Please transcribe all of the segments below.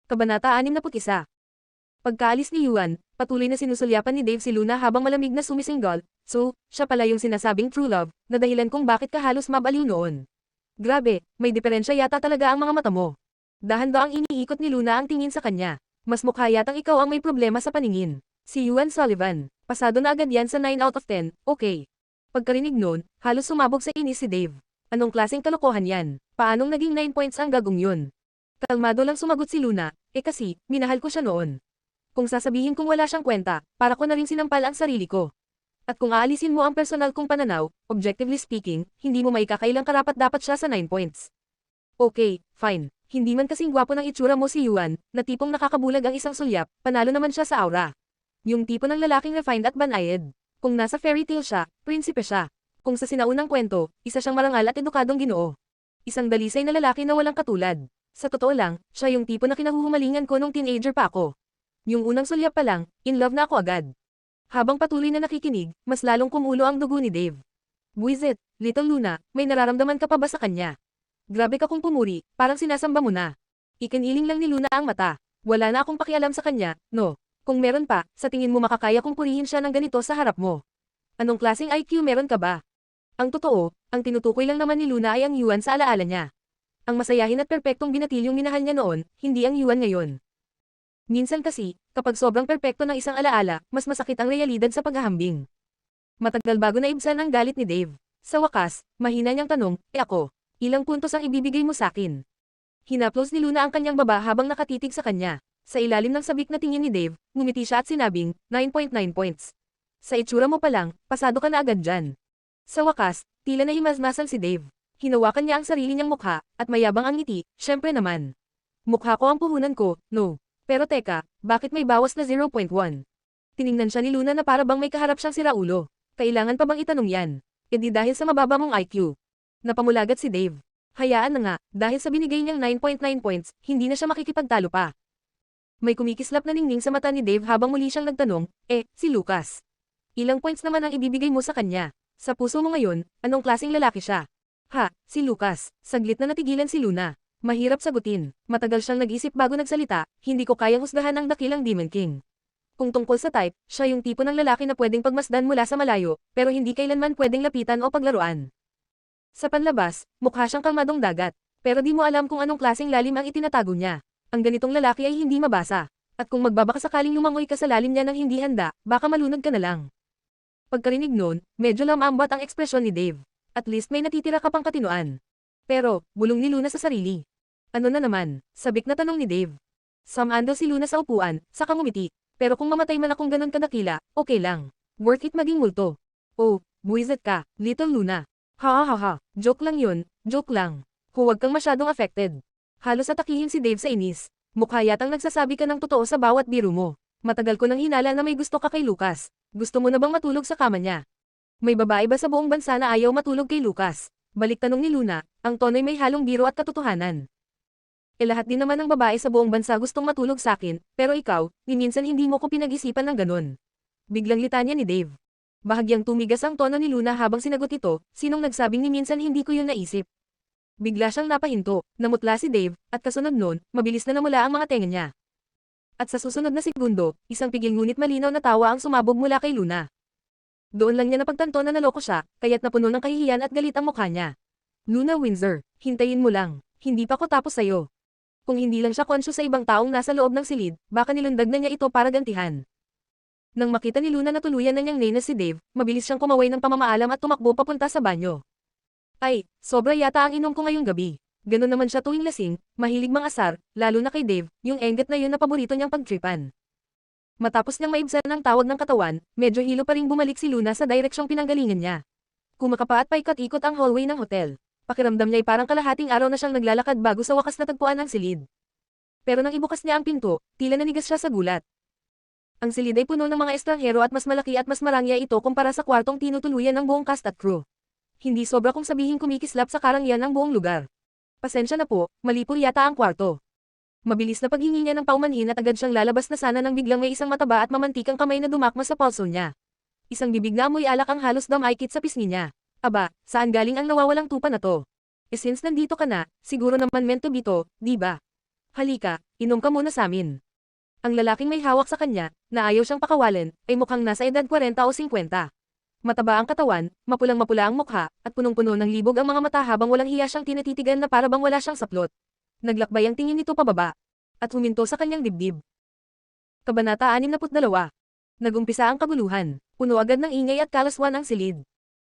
Kabanata 61. Pagkaalis ni Yuan, patuloy na sinusulyapan ni Dave si Luna habang malamig na sumisinggal, so, siya pala yung sinasabing true love, na dahilan kung bakit ka halos mabaliw noon. Grabe, may diferensya yata talaga ang mga mata mo. Dahan-daang iniikot ni Luna ang tingin sa kanya. Mas mukha yatang ikaw ang may problema sa paningin. Si Yuan Sullivan, pasado na agad yan sa 9 out of 10, okay. Pagkarinig noon, halos sumabog sa inis si Dave. Anong klaseng kalokohan yan? Paanong naging 9 points ang gagong yun? Kalmado lang sumagot si Luna, kasi, minahal ko siya noon. Kung sasabihin kong wala siyang kwenta, para ko na rin sinampal ang sarili ko. At kung aalisin mo ang personal kong pananaw, objectively speaking, hindi mo maikakailang karapat-dapat siya sa 9 points. Okay, fine. Hindi man kasing gwapo ng itsura mo si Yuan, na tipong nakakabulag ang isang sulyap, panalo naman siya sa aura. Yung tipo ng lalaking refined at banayad. Kung nasa fairy tale siya, prinsipe siya. Kung sa sinaunang kwento, isa siyang marangal at edukadong Ginoo. Isang dalisay na lalaki na walang katulad. Sa totoo lang, siya yung tipo na kinahuhumalingan ko nung teenager pa ako. Yung unang sulyap pa lang, in love na ako agad. Habang patuloy na nakikinig, mas lalong kumulo ang dugo ni Dave. Buisit, Little Luna, may nararamdaman ka pa ba sa kanya? Grabe ka kung pumuri, parang sinasamba mo na. Ikiniling lang ni Luna ang mata. Wala na akong pakialam sa kanya, no. Kung meron pa, sa tingin mo makakaya kong purihin siya ng ganito sa harap mo. Anong klaseng IQ meron ka ba? Ang totoo, ang tinutukoy lang naman ni Luna ay ang Yuan sa alaala niya. Ang masayahin at perpektong binatilyong minahal niya noon, hindi ang Yuan ngayon. Minsan kasi, kapag sobrang perpekto ng isang alaala, mas masakit ang realidad sa paghahambing. Matagal bago naibsan ang galit ni Dave. Sa wakas, mahina niyang tanong, ako, ilang puntos ang ibibigay mo sa akin? Hinaplos ni Luna ang kanyang baba habang nakatitig sa kanya. Sa ilalim ng sabik na tingin ni Dave, ngumiti siya at sinabing, 9.9 points. Sa itsura mo pa lang, pasado ka na agad dyan. Sa wakas, tila nahimasmasan si Dave. Hinawakan niya ang sarili niyang mukha, at mayabang ang ngiti, syempre naman. Mukha ko ang puhunan ko, no. Pero teka, bakit may bawas na 0.1? Tiningnan siya ni Luna na para bang may kaharap siyang siraulo. Kailangan pa bang itanong yan? E di dahil sa mababa mong IQ. Napamulagat si Dave. Hayaan na nga, dahil sa binigay niyang 9.9 points, hindi na siya makikipagtalo pa. May kumikislap na ningning sa mata ni Dave habang muli siyang nagtanong, si Lucas. Ilang points naman ang ibibigay mo sa kanya? Sa puso mo ngayon, anong klaseng lalaki siya? Si Lucas. Saglit na natigilan si Luna. Mahirap sagutin. Matagal siyang nag-isip bago nagsalita, hindi ko kayang husgahan ang dakilang Demon King. Kung tungkol sa type, siya yung tipo ng lalaki na pwedeng pagmasdan mula sa malayo, pero hindi kailanman pwedeng lapitan o paglaruan. Sa panlabas, mukha siyang kalmadong dagat, pero di mo alam kung anong klaseng lalim ang itinatago niya. Ang ganitong lalaki ay hindi mabasa. At kung magbabaka sakaling lumangoy ka sa lalim niya ng hindi handa, baka malunod ka na lang. Pagkarinig noon, medyo lamambat ang ekspresyon ni Dave. At least may natitira ka pang katinuan. Pero, bulong ni Luna sa sarili. Ano na naman? Sabik na tanong ni Dave. Sumandal si Luna sa upuan, saka ngumiti. Pero kung mamatay man akong ganun kadakila, okay lang. Worth it maging multo. Oh, buwisit ka, Little Luna. Ha, joke lang yun, joke lang. Huwag kang masyadong affected. Halos atakihin si Dave sa inis. Mukha yatang nagsasabi ka ng totoo sa bawat biro mo. Matagal ko nang hinala na may gusto ka kay Lucas. Gusto mo na bang matulog sa kama niya? May babae ba sa buong bansa na ayaw matulog kay Lucas? Balik tanong ni Luna, ang tono'y may halong biro at katotohanan. Lahat din naman ng babae sa buong bansa gustong matulog sa akin, pero ikaw, ni minsan hindi mo ko pinag-isipan ng ganun. Biglang litanya ni Dave. Bahagyang tumigas ang tono ni Luna habang sinagot ito, sinong nagsabing ni minsan hindi ko yun naisip. Bigla siyang napahinto, namutla si Dave, at kasunod nun, mabilis na namula ang mga tenga niya. At sa susunod na segundo, isang pigil ngunit malinaw na tawa ang sumabog mula kay Luna. Doon lang niya napagtanto na naloko siya, kaya't napuno ng kahihiyan at galit ang mukha niya. Luna Windsor, hintayin mo lang, hindi pa ko tapos sa'yo. Kung hindi lang siya conscious sa ibang taong nasa loob ng silid, baka nilundag na niya ito para gantihan. Nang makita ni Luna na tuluyan na niyang nainas si Dave, mabilis siyang kumaway ng pamamaalam at tumakbo papunta sa banyo. Ay, sobra yata ang inom ko ngayong gabi. Ganun naman siya tuwing lasing, mahilig mangasar, lalo na kay Dave, yung engget na yun na paborito niyang pagtripan. Matapos niyang maibsan ang tawag ng katawan, medyo hilo pa ring bumalik si Luna sa direksyong pinanggalingan niya. Kumakapa at paikot-ikot ang hallway ng hotel. Pakiramdam niya ay parang kalahating araw na siyang naglalakad bago sa wakas natagpuan ang silid. Pero nang ibukas niya ang pinto, tila nanigas siya sa gulat. Ang silid ay puno ng mga estranghero at mas malaki at mas marangya ito kumpara sa kwartong tinutuluyan ng buong cast at crew. Hindi sobra kung sabihin kumikislap sa karangyaan ng buong lugar. Pasensya na po, mali po yata ang kwarto. Mabilis na paghingi niya ng paumanhin at agad siyang lalabas na sana nang biglang may isang mataba at mamantikang kamay na dumakma sa pulso niya. Isang bibig na amoy alak ang halos damaykit sa pisngi niya. Aba, saan galing ang nawawalang tupa na to? Since nandito ka na, siguro naman meant to be to, di ba? Halika, Inom ka muna samin. Ang lalaking may hawak sa kanya, na ayaw siyang pakawalan, ay mukhang nasa edad 40 o 50. Mataba ang katawan, mapulang-mapula ang mukha, at punong-puno ng libog ang mga mata habang walang hiya siyang tinatitigan na para bang wala siyang saplot. Naglakbay ang tingin nito pababa, at huminto sa kanyang dibdib. Kabanata 62. Nagumpisa ang kaguluhan, puno agad ng ingay at kalaswan ang silid.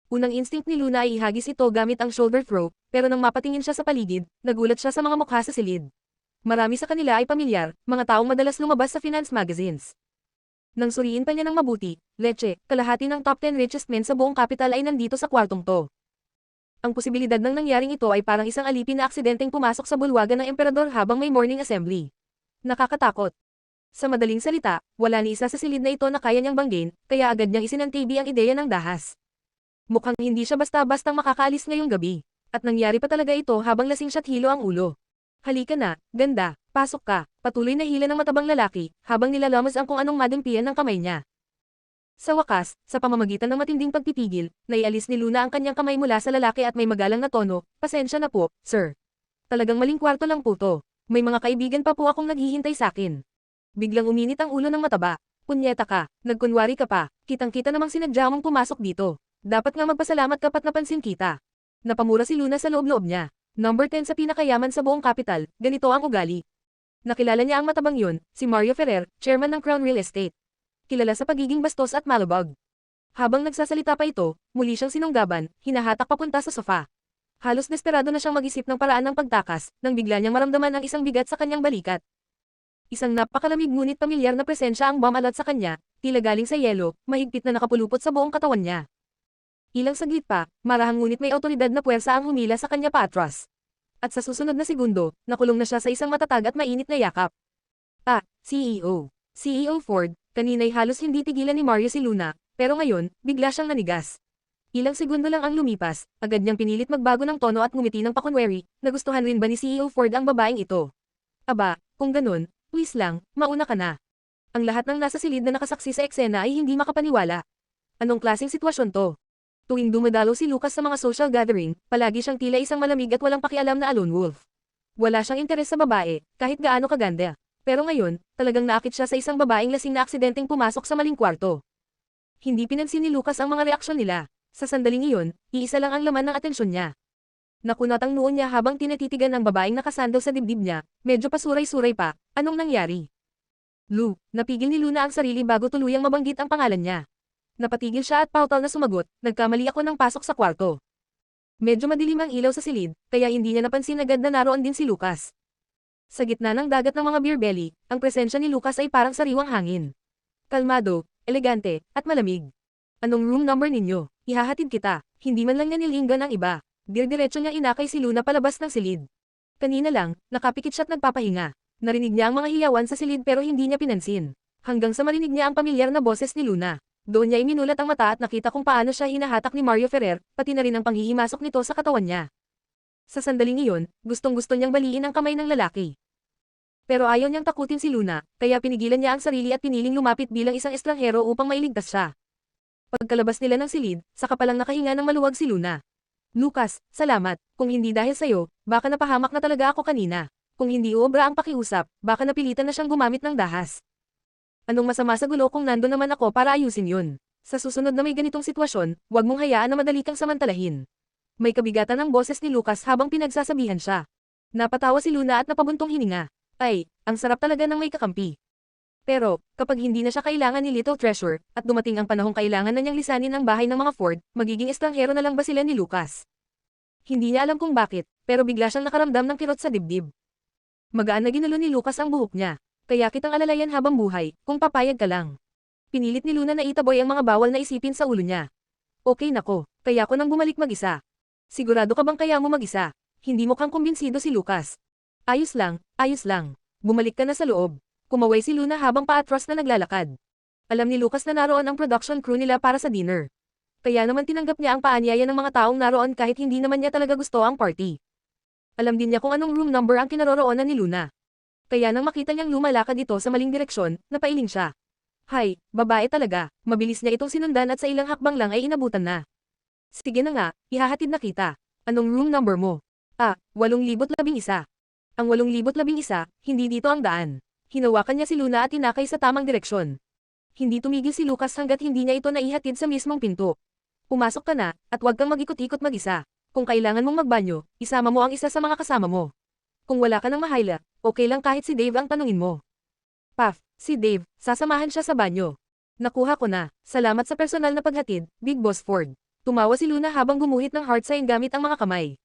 Unang instinct ni Luna ay ihagis ito gamit ang shoulder throw, pero nang mapatingin siya sa paligid, nagulat siya sa mga mukha sa silid. Marami sa kanila ay pamilyar, mga taong madalas lumabas sa finance magazines. Nang suriin pa niya ng mabuti, Leche, kalahati ng top 10 richest men sa buong capital ay nandito sa kwartong to. Ang posibilidad ng nangyaring ito ay parang isang alipin na aksidenteng pumasok sa bulwagan ng emperador habang may morning assembly. Nakakatakot. Sa madaling salita, wala ni isa sa silid na ito na kaya niyang banggin, kaya agad niyang isinantibi ang ideya ng dahas. Mukhang hindi siya basta-bastang makakaalis ngayong gabi. At nangyari pa talaga ito habang lasing siya't hilo ang ulo. Halika na, ganda, pasok ka, patuloy na hila ng matabang lalaki, habang nilalamos ang kung anong madimpian ng kamay niya. Sa wakas, sa pamamagitan ng matinding pagpipigil, naialis ni Luna ang kanyang kamay mula sa lalaki at may magalang na tono, pasensya na po, sir. Talagang maling kwarto lang po to. May mga kaibigan pa po akong naghihintay sa akin. Biglang uminit ang ulo ng mataba. Punyeta ka, nagkunwari ka pa, kitang-kita namang sinadya mong pumasok dito. Dapat nga magpasalamat kapat napansin kita. Napamura si Luna sa loob-loob niya. Number 10 sa pinakayaman sa buong capital, ganito ang ugali. Nakilala niya ang matabang yun, si Mario Ferrer, chairman ng Crown Real Estate. Kilala sa pagiging bastos at malubag. Habang nagsasalita pa ito, muli siyang sinunggaban, hinahatak papunta sa sofa. Halos desperado na siyang mag-isip ng paraan ng pagtakas, nang bigla niyang maramdaman ang isang bigat sa kanyang balikat. Isang napakalamig ngunit pamilyar na presensya ang bumalat sa kanya, tila galing sa yelo, mahigpit na nakapulupot sa buong katawan niya. Ilang saglit pa, marahang ngunit may awtoridad na puwersa ang humila sa kanya paatras. At sa susunod na segundo, nakulong na siya sa isang matatag at mainit na yakap. CEO. CEO Ford, kanina'y halos hindi tigilan ni Mario si Luna, pero ngayon, bigla siyang nanigas. Ilang segundo lang ang lumipas, agad niyang pinilit magbago ng tono at ngumiti ng pakunwari, nagustuhan rin ba ni CEO Ford ang babaeng ito? Aba, kung ganun, please lang, mauna ka na. Ang lahat ng nasa silid na nakasaksi sa eksena ay hindi makapaniwala. Anong klaseng sitwasyon to? Tuwing dumadalo si Lucas sa mga social gathering, palagi siyang tila isang malamig at walang pakialam na lone wolf. Wala siyang interes sa babae, kahit gaano kaganda. Pero ngayon, talagang naakit siya sa isang babaeng lasing na aksidenteng pumasok sa maling kwarto. Hindi pinansin ni Lucas ang mga reaksyon nila. Sa sandaling iyon, iisa lang ang laman ng atensyon niya. Nakunat ang noon niya habang tinatitigan ang babaeng nakasandal sa dibdib niya, medyo pasuray-suray pa. Anong nangyari? Lou, napigil ni Luna ang sarili bago tuluyang mabanggit ang pangalan niya. Napatigil siya at pautal na sumagot, nagkamali ako ng pasok sa kwarto. Medyo madilim ang ilaw sa silid, kaya hindi niya napansin agad na naroon din si Lucas. Sa gitna ng dagat ng mga beer belly, ang presensya ni Lucas ay parang sariwang hangin. Kalmado, elegante, at malamig. Anong room number ninyo? Ihahatid kita. Hindi man lang niya nilinggan ang iba. Dir-diretso niya inakay si Luna palabas ng silid. Kanina lang, nakapikit siya at nagpapahinga. Narinig niya ang mga hiyawan sa silid pero hindi niya pinansin. Hanggang sa marinig niya ang pamilyar na boses ni Luna. Doon niya iminulat ang mata at nakita kung paano siya hinahatak ni Mario Ferrer, pati na rin ang panghihimasok nito sa katawan niya. Sa sandaling iyon, gustong-gusto niyang baliin ang kamay ng lalaki. Pero ayaw niyang takutin si Luna, kaya pinigilan niya ang sarili at piniling lumapit bilang isang estranghero upang mailigtas siya. Pagkalabas nila ng silid, saka palang nakahinga ng maluwag si Luna. Lucas, salamat. Kung hindi dahil sa'yo, baka napahamak na talaga ako kanina. Kung hindi uobra ang pakiusap, baka napilitan na siyang gumamit ng dahas. Anong masama sa gulo kung nando naman ako para ayusin yun? Sa susunod na may ganitong sitwasyon, huwag mong hayaan na madali kang samantalahin. May kabigatan ng boses ni Lucas habang pinagsasabihan siya. Napatawa si Luna at napabuntong hininga. Ay, ang sarap talaga ng may kakampi. Pero, kapag hindi na siya kailangan ni Little Treasure, at dumating ang panahong kailangan na niyang lisanin ang bahay ng mga Ford, magiging estranghero na lang ba sila ni Lucas? Hindi niya alam kung bakit, pero bigla siyang nakaramdam ng kirot sa dibdib. Magaan na ginulo ni Lucas ang buhok niya. Kaya kitang alalayan habang buhay, kung papayag ka lang. Pinilit ni Luna na itaboy ang mga bawal na isipin sa ulo niya. Okay nako, kaya ko nang bumalik mag-isa. Sigurado ka bang kaya mo mag-isa? Hindi mo kang kumbinsido si Lucas. Ayos lang, ayos lang. Bumalik ka na sa loob. Kumaway si Luna habang paatras na naglalakad. Alam ni Lucas na naroon ang production crew nila para sa dinner. Kaya naman tinanggap niya ang paanyaya ng mga taong naroon kahit hindi naman niya talaga gusto ang party. Alam din niya kung anong room number ang kinaroroonan ni Luna. Kaya nang makita niyang lumalakad ito sa maling direksyon, napailing siya. Hay, babae talaga, mabilis niya itong sinundan at sa ilang hakbang lang ay inabutan na. Sige na nga, ihahatid na kita. Anong room number mo? 811. Ang 8,011, hindi dito ang daan. Hinawakan niya si Luna at tinakay sa tamang direksyon. Hindi tumigil si Lucas hanggat hindi niya ito naihatid sa mismong pinto. Pumasok ka na, at huwag kang mag-ikot-ikot mag-isa. Kung kailangan mong magbanyo, isama mo ang isa sa mga kasama mo. Kung wala ka ng mahayla, okay lang kahit si Dave ang tanungin mo. Paf, si Dave, sasamahan siya sa banyo. Nakuha ko na, salamat sa personal na paghatid, Big Boss Ford. Tumawa si Luna habang gumuhit ng heart sign gamit ang mga kamay.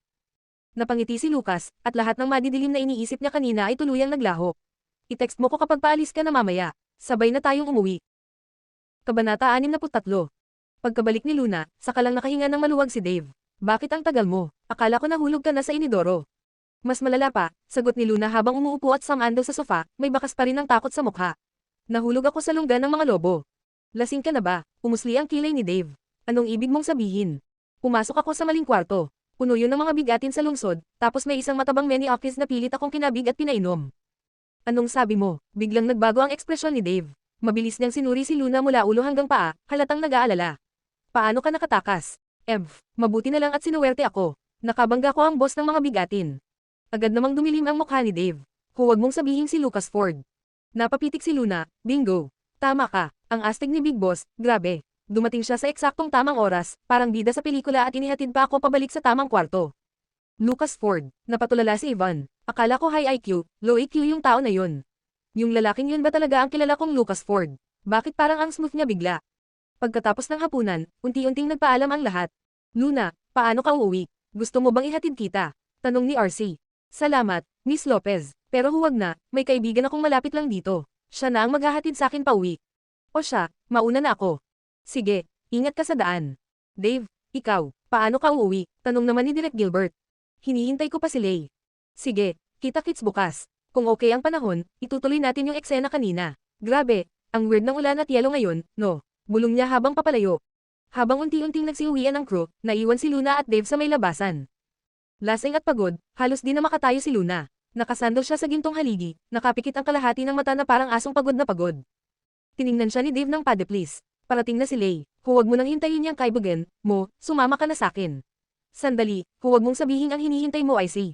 Napangiti si Lucas, at lahat ng madidilim na iniisip niya kanina ay tuluyang naglaho. I-text mo ko kapag paalis ka na mamaya. Sabay na tayong umuwi. Kabanata 63. Pagkabalik ni Luna, saka lang nakahinga ng maluwag si Dave. Bakit ang tagal mo? Akala ko nahulog ka na sa inidoro. Mas malala pa, sagot ni Luna habang umuupo at samando sa sofa, may bakas pa rin ng takot sa mukha. Nahulog ako sa lungga ng mga lobo. Lasing ka na ba? Umusli ang kilay ni Dave. Anong ibig mong sabihin? Pumasok ako sa maling kwarto. Puno yun ng mga bigatin sa lungsod, tapos may isang matabang many office na pilit akong kinabig at pinainom. Anong sabi mo? Biglang nagbago ang ekspresyon ni Dave. Mabilis niyang sinuri si Luna mula ulo hanggang paa, halatang nag-aalala. Paano ka nakatakas? Mabuti na lang at sinuwerte ako. Nakabangga ko ang boss ng mga bigatin. Agad namang dumilim ang mukha ni Dave. Huwag mong sabihin si Lucas Ford. Napapitik si Luna, bingo. Tama ka, ang astig ni Big Boss, grabe. Dumating siya sa eksaktong tamang oras, parang bida sa pelikula at inihatid pa ako pabalik sa tamang kwarto. Lucas Ford, napatulala si Ivan. Akala ko high IQ, low EQ yung tao na yun. Yung lalaking yun ba talaga ang kilala kong Lucas Ford? Bakit parang ang smooth niya bigla? Pagkatapos ng hapunan, unti-unting nagpaalam ang lahat. Luna, paano ka uuwi? Gusto mo bang ihatid kita? Tanong ni RC. Salamat, Miss Lopez. Pero huwag na, may kaibigan akong malapit lang dito. Siya na ang maghahatid sa akin pauwi. O siya, mauna na ako. Sige, ingat ka sa daan. Dave, ikaw, paano ka uuwi? Tanong naman ni Direk Gilbert. Hinihintay ko pa si Lay. Sige, kita-kits bukas. Kung okay ang panahon, itutuloy natin yung eksena kanina. Grabe, ang weird ng ulan at yelo ngayon, no? Bulong niya habang papalayo. Habang unti-unting nagsiuwian ang crew, naiwan si Luna at Dave sa may labasan. Lasing at pagod, halos di na makatayo si Luna. Nakasandal siya sa gintong haligi, nakapikit ang kalahati ng mata na parang asong pagod na pagod. Tiningnan siya ni Dave ng pade please. Parating na si Lay. Huwag mo nang hintayin niyang kaibigan mo, sumama ka na sakin. Sandali, huwag mong sabihin ang hinihintay mo ay si.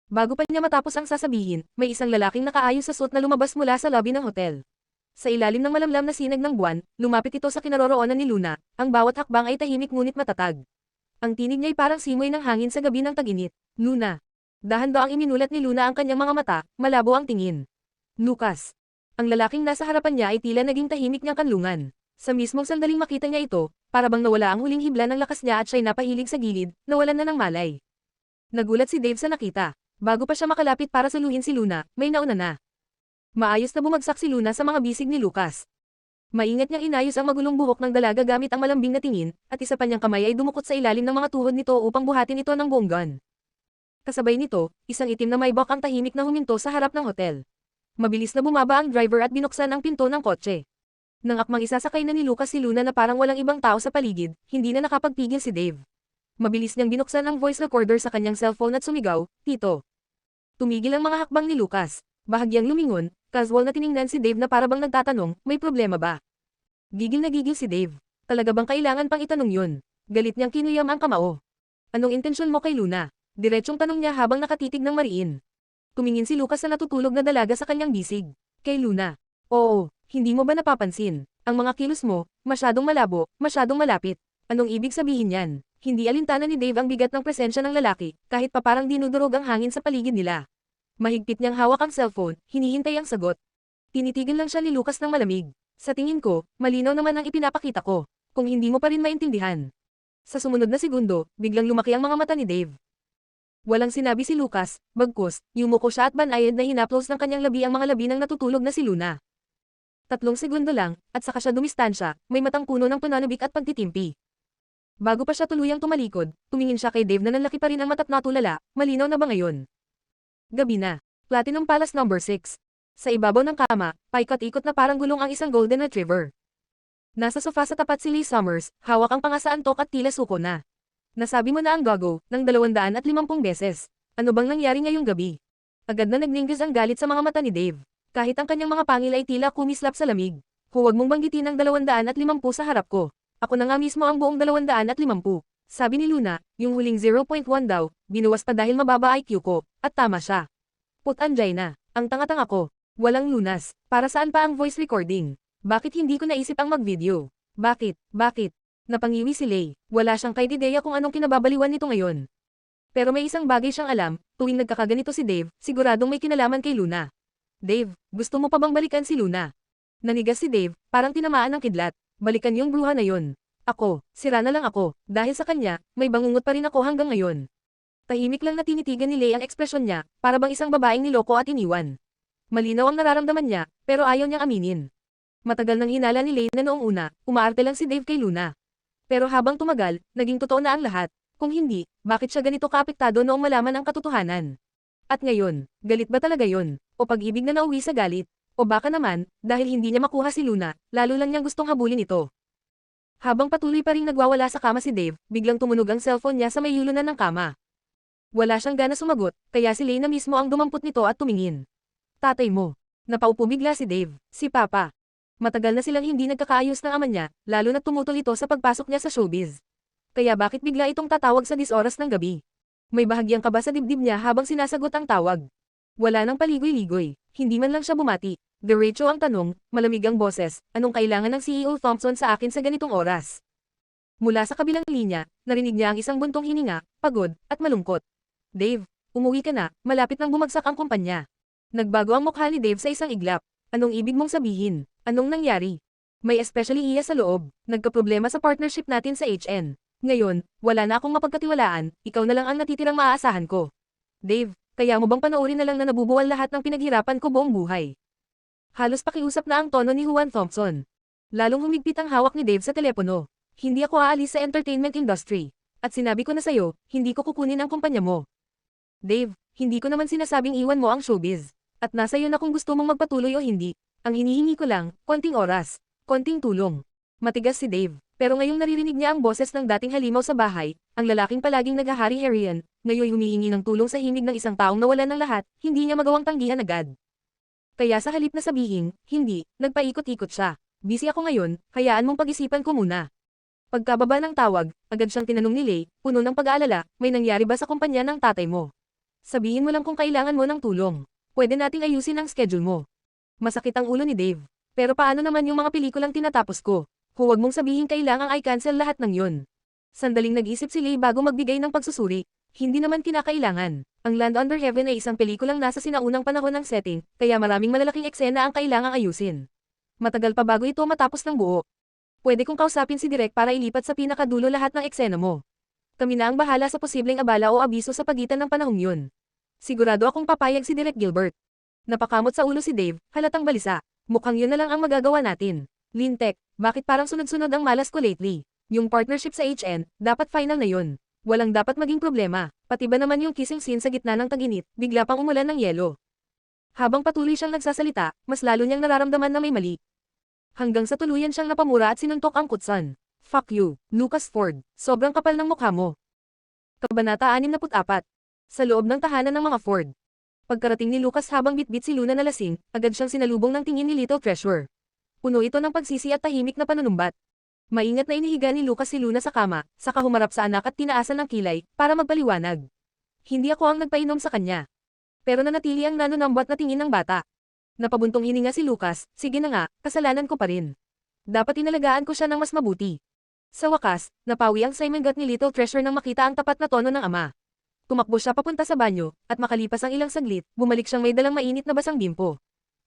Bago pa niya matapos ang sasabihin, may isang lalaking nakaayos sa suit na lumabas mula sa lobby ng hotel. Sa ilalim ng malamlam na sinag ng buwan, lumapit ito sa kinaroroonan ni Luna, ang bawat hakbang ay tahimik ngunit matatag. Ang tinig niya ay parang simoy ng hangin sa gabi ng tag-init. Luna. Dahan-daang iminulat ni Luna ang kanyang mga mata, malabo ang tingin. Lucas. Ang lalaking nasa harapan niya ay tila naging tahimik niyang kanlungan. Sa mismong sandaling makita niya ito, para bang nawala ang huling hibla ng lakas niya at siya'y napahilig sa gilid, nawalan na ng malay. Nagulat si Dave sa nakita. Bago pa siya makalapit para saluhin si Luna, may nauna na. Maayos na bumagsak si Luna sa mga bisig ni Lucas. Maingat niyang inayos ang magulong buhok ng dalaga gamit ang malambing na tingin, at isa pa niyang kamay ay dumukot sa ilalim ng mga tuhod nito upang buhatin ito ng buong gun. Kasabay nito, isang itim na Maybach ang tahimik na huminto sa harap ng hotel. Mabilis na bumaba ang driver at binuksan ang pinto ng kotse. Nang akmang isasakay na ni Lucas si Luna na parang walang ibang tao sa paligid, hindi na nakapagpigil si Dave. Mabilis niyang binuksan ang voice recorder sa kanyang cellphone at sumigaw, Tito. Tumigil ang mga hakbang ni Lucas. Bahagyang lumingon, casual na tiningnan si Dave na parabang nagtatanong, may problema ba? Gigil na gigil si Dave. Talaga bang kailangan pang itanong yun? Galit niyang kinuyam ang kamao. Anong intensyon mo kay Luna? Diretsong tanong niya habang nakatitig ng mariin. Tumingin si Lucas sa natutulog na dalaga sa kanyang bisig. Kay Luna. Oo, hindi mo ba napapansin? Ang mga kilos mo, masyadong malabo, masyadong malapit. Anong ibig sabihin yan? Hindi alintana ni Dave ang bigat ng presensya ng lalaki, kahit pa parang dinudurog ang hangin sa paligid nila. Mahigpit niyang hawak ang cellphone, hinihintay ang sagot. Tinitigan lang siya ni Lucas ng malamig. Sa tingin ko, malinaw naman ang ipinapakita ko. Kung hindi mo pa rin maintindihan. Sa sumunod na segundo, biglang lumaki ang mga mata ni Dave. Walang sinabi si Lucas, bagkus, yumuko siya at banayad na hinaplos ng kanyang labi ang mga labi ng natutulog na si Luna. 3 segundo lang, at saka siya dumistansya, may matang puno ng pananabik at pagtitimpi. Bago pa siya tuluyang tumalikod, tumingin siya kay Dave na nanlaki pa rin ang mata't natulala, malinaw na ba ngayon? Gabi na. Platinum Palace No. 6. Sa ibabaw ng kama, paikot-ikot na parang gulong ang isang golden retriever. Nasa sofa sa tapat si Lee Summers, hawak ang pangasaantok at tila suko na. Nasabi mo na ang gago, ng 250 beses. Ano bang nangyari ngayong gabi? Agad na nagninggas ang galit sa mga mata ni Dave. Kahit ang kanyang mga pangil ay tila kumislap sa lamig. Huwag mong banggitin ang 250 sa harap ko. Ako na nga mismo ang buong 250. Sabi ni Luna, yung huling 0.1 daw, binuwas pa dahil mababa IQ ko, at tama siya. Put Angina, ang tanga-tanga ko. Walang lunas, para saan pa ang voice recording? Bakit hindi ko naisip ang mag-video? Bakit? Napangiwi si Lay, wala siyang kahit ideya kung anong kinababaliwan nito ngayon. Pero may isang bagay siyang alam, tuwing nagkakaganito si Dave, siguradong may kinalaman kay Luna. Dave, gusto mo pa bang balikan si Luna? Nanigas si Dave, parang tinamaan ng kidlat. Balikan yung bruha na yon. Ako, sira na lang ako, dahil sa kanya, may bangungot pa rin ako hanggang ngayon. Tahimik lang na tinitigan ni Lay ang ekspresyon niya, para bang isang babaeng niloko at iniwan. Malinaw ang nararamdaman niya, pero ayaw niyang aminin. Matagal nang hinala ni Lay na noong una, umaarte lang si Dave kay Luna. Pero habang tumagal, naging totoo na ang lahat. Kung hindi, bakit siya ganito kaapektado noong malaman ang katotohanan? At ngayon, galit ba talaga yon? O pag-ibig na nauwi sa galit? O baka naman, dahil hindi niya makuha si Luna, lalo lang niyang gustong habulin ito. Habang patuloy pa ring nagwawala sa kama si Dave, biglang tumunog ang cellphone niya sa may yulunan ng kama. Wala siyang gana sumagot, kaya si Lay na mismo ang dumampot nito at tumingin. Tatay mo. Napaupo bigla si Dave, si Papa. Matagal na silang hindi nagkakaayos ng ama niya, lalo na tumutol ito sa pagpasok niya sa showbiz. Kaya bakit bigla itong tatawag sa 10 oras ng gabi? May bahagyang kaba sa dibdib niya habang sinasagot ang tawag. Wala nang paligoy-ligoy, hindi man lang siya bumati. Diretso ang tanong, malamig ang boses, anong kailangan ng CEO Thompson sa akin sa ganitong oras? Mula sa kabilang linya, narinig niya ang isang buntong hininga, pagod, at malungkot. Dave, umuwi ka na, malapit nang bumagsak ang kumpanya. Nagbago ang mukha ni Dave sa isang iglap. Anong ibig mong sabihin? Anong nangyari? May especially iya sa loob, nagkaproblema sa partnership natin sa HN. Ngayon, wala na akong mapagkatiwalaan, ikaw na lang ang natitirang maaasahan ko. Dave, kaya mo bang panoorin na lang na nabubuwal lahat ng pinaghirapan ko buong buhay? Halos pakiusap na ang tono ni Juan Thompson. Lalong humigpit ang hawak ni Dave sa telepono. Hindi ako aalis sa entertainment industry. At sinabi ko na sa'yo, hindi ko kukunin ang kumpanya mo. Dave, hindi ko naman sinasabing iwan mo ang showbiz. At nasa iyo na kung gusto mong magpatuloy o hindi. Ang hinihingi ko lang, konting oras, konting tulong. Matigas si Dave, pero ngayong naririnig niya ang boses ng dating halimaw sa bahay, ang lalaking palaging naghahari-harian, ngayon humihingi ng tulong sa himig ng isang taong nawalan ng lahat, hindi niya magawang tanggihan agad. Kaya sa halip na sabihin, hindi, nagpaikot-ikot siya. Busy ako ngayon, hayaan mong pag-isipan ko muna. Pagkababa ng tawag, agad siyang tinanong ni Lay, puno ng pag-aalala, may nangyari ba sa kumpanya ng tatay mo? Sabihin mo lang kung kailangan mo ng tulong. Pwede nating ayusin ang schedule mo. Masakit ang ulo ni Dave. Pero paano naman yung mga pelikulang tinatapos ko? Huwag mong sabihin kailangang i-cancel lahat ng yun. Sandaling nag-isip si Lay bago magbigay ng pagsusuri. Hindi naman kinakailangan. Ang Land Under Heaven ay isang pelikulang nasa sinaunang panahon ng setting, kaya maraming malalaking eksena ang kailangang ayusin. Matagal pa bago ito matapos ng buo. Pwede kong kausapin si Direk para ilipat sa pinakadulo lahat ng eksena mo. Kami na ang bahala sa posibleng abala o abiso sa pagitan ng panahong yun. Sigurado akong papayag si Direk Gilbert. Napakamot sa ulo si Dave, halatang balisa. Mukhang yun na lang ang magagawa natin. Lintek, bakit parang sunod-sunod ang malas ko lately? Yung partnership sa HN, dapat final na yun. Walang dapat maging problema, pati ba naman yung kissing scene sa gitna ng taginit, bigla pang umulan ng yelo. Habang patuloy siyang nagsasalita, mas lalo niyang nararamdaman na may mali. Hanggang sa tuluyan siyang napamura at sinuntok ang kutsan. Fuck you, Lucas Ford, sobrang kapal ng mukha mo. Kabanata 64. Sa loob ng tahanan ng mga Ford. Pagkarating ni Lucas habang bitbit si Luna na lasing, agad siyang sinalubong ng tingin ni Little Treasure. Puno ito ng pagsisi at tahimik na panunumbat. Maingat na inihiga ni Lucas si Luna sa kama, saka humarap sa anak at tinaasan ng kilay, para magpaliwanag. Hindi ako ang nagpainom sa kanya. Pero nanatili ang nanunambot na tingin ng bata. Napabuntong hininga si Lucas, sige na nga, kasalanan ko pa rin. Dapat inalagaan ko siya ng mas mabuti. Sa wakas, napawi ang Simongot ni Little Treasure nang makita ang tapat na tono ng ama. Tumakbo siya papunta sa banyo, at makalipas ang ilang saglit, bumalik siyang may dalang mainit na basang bimpo.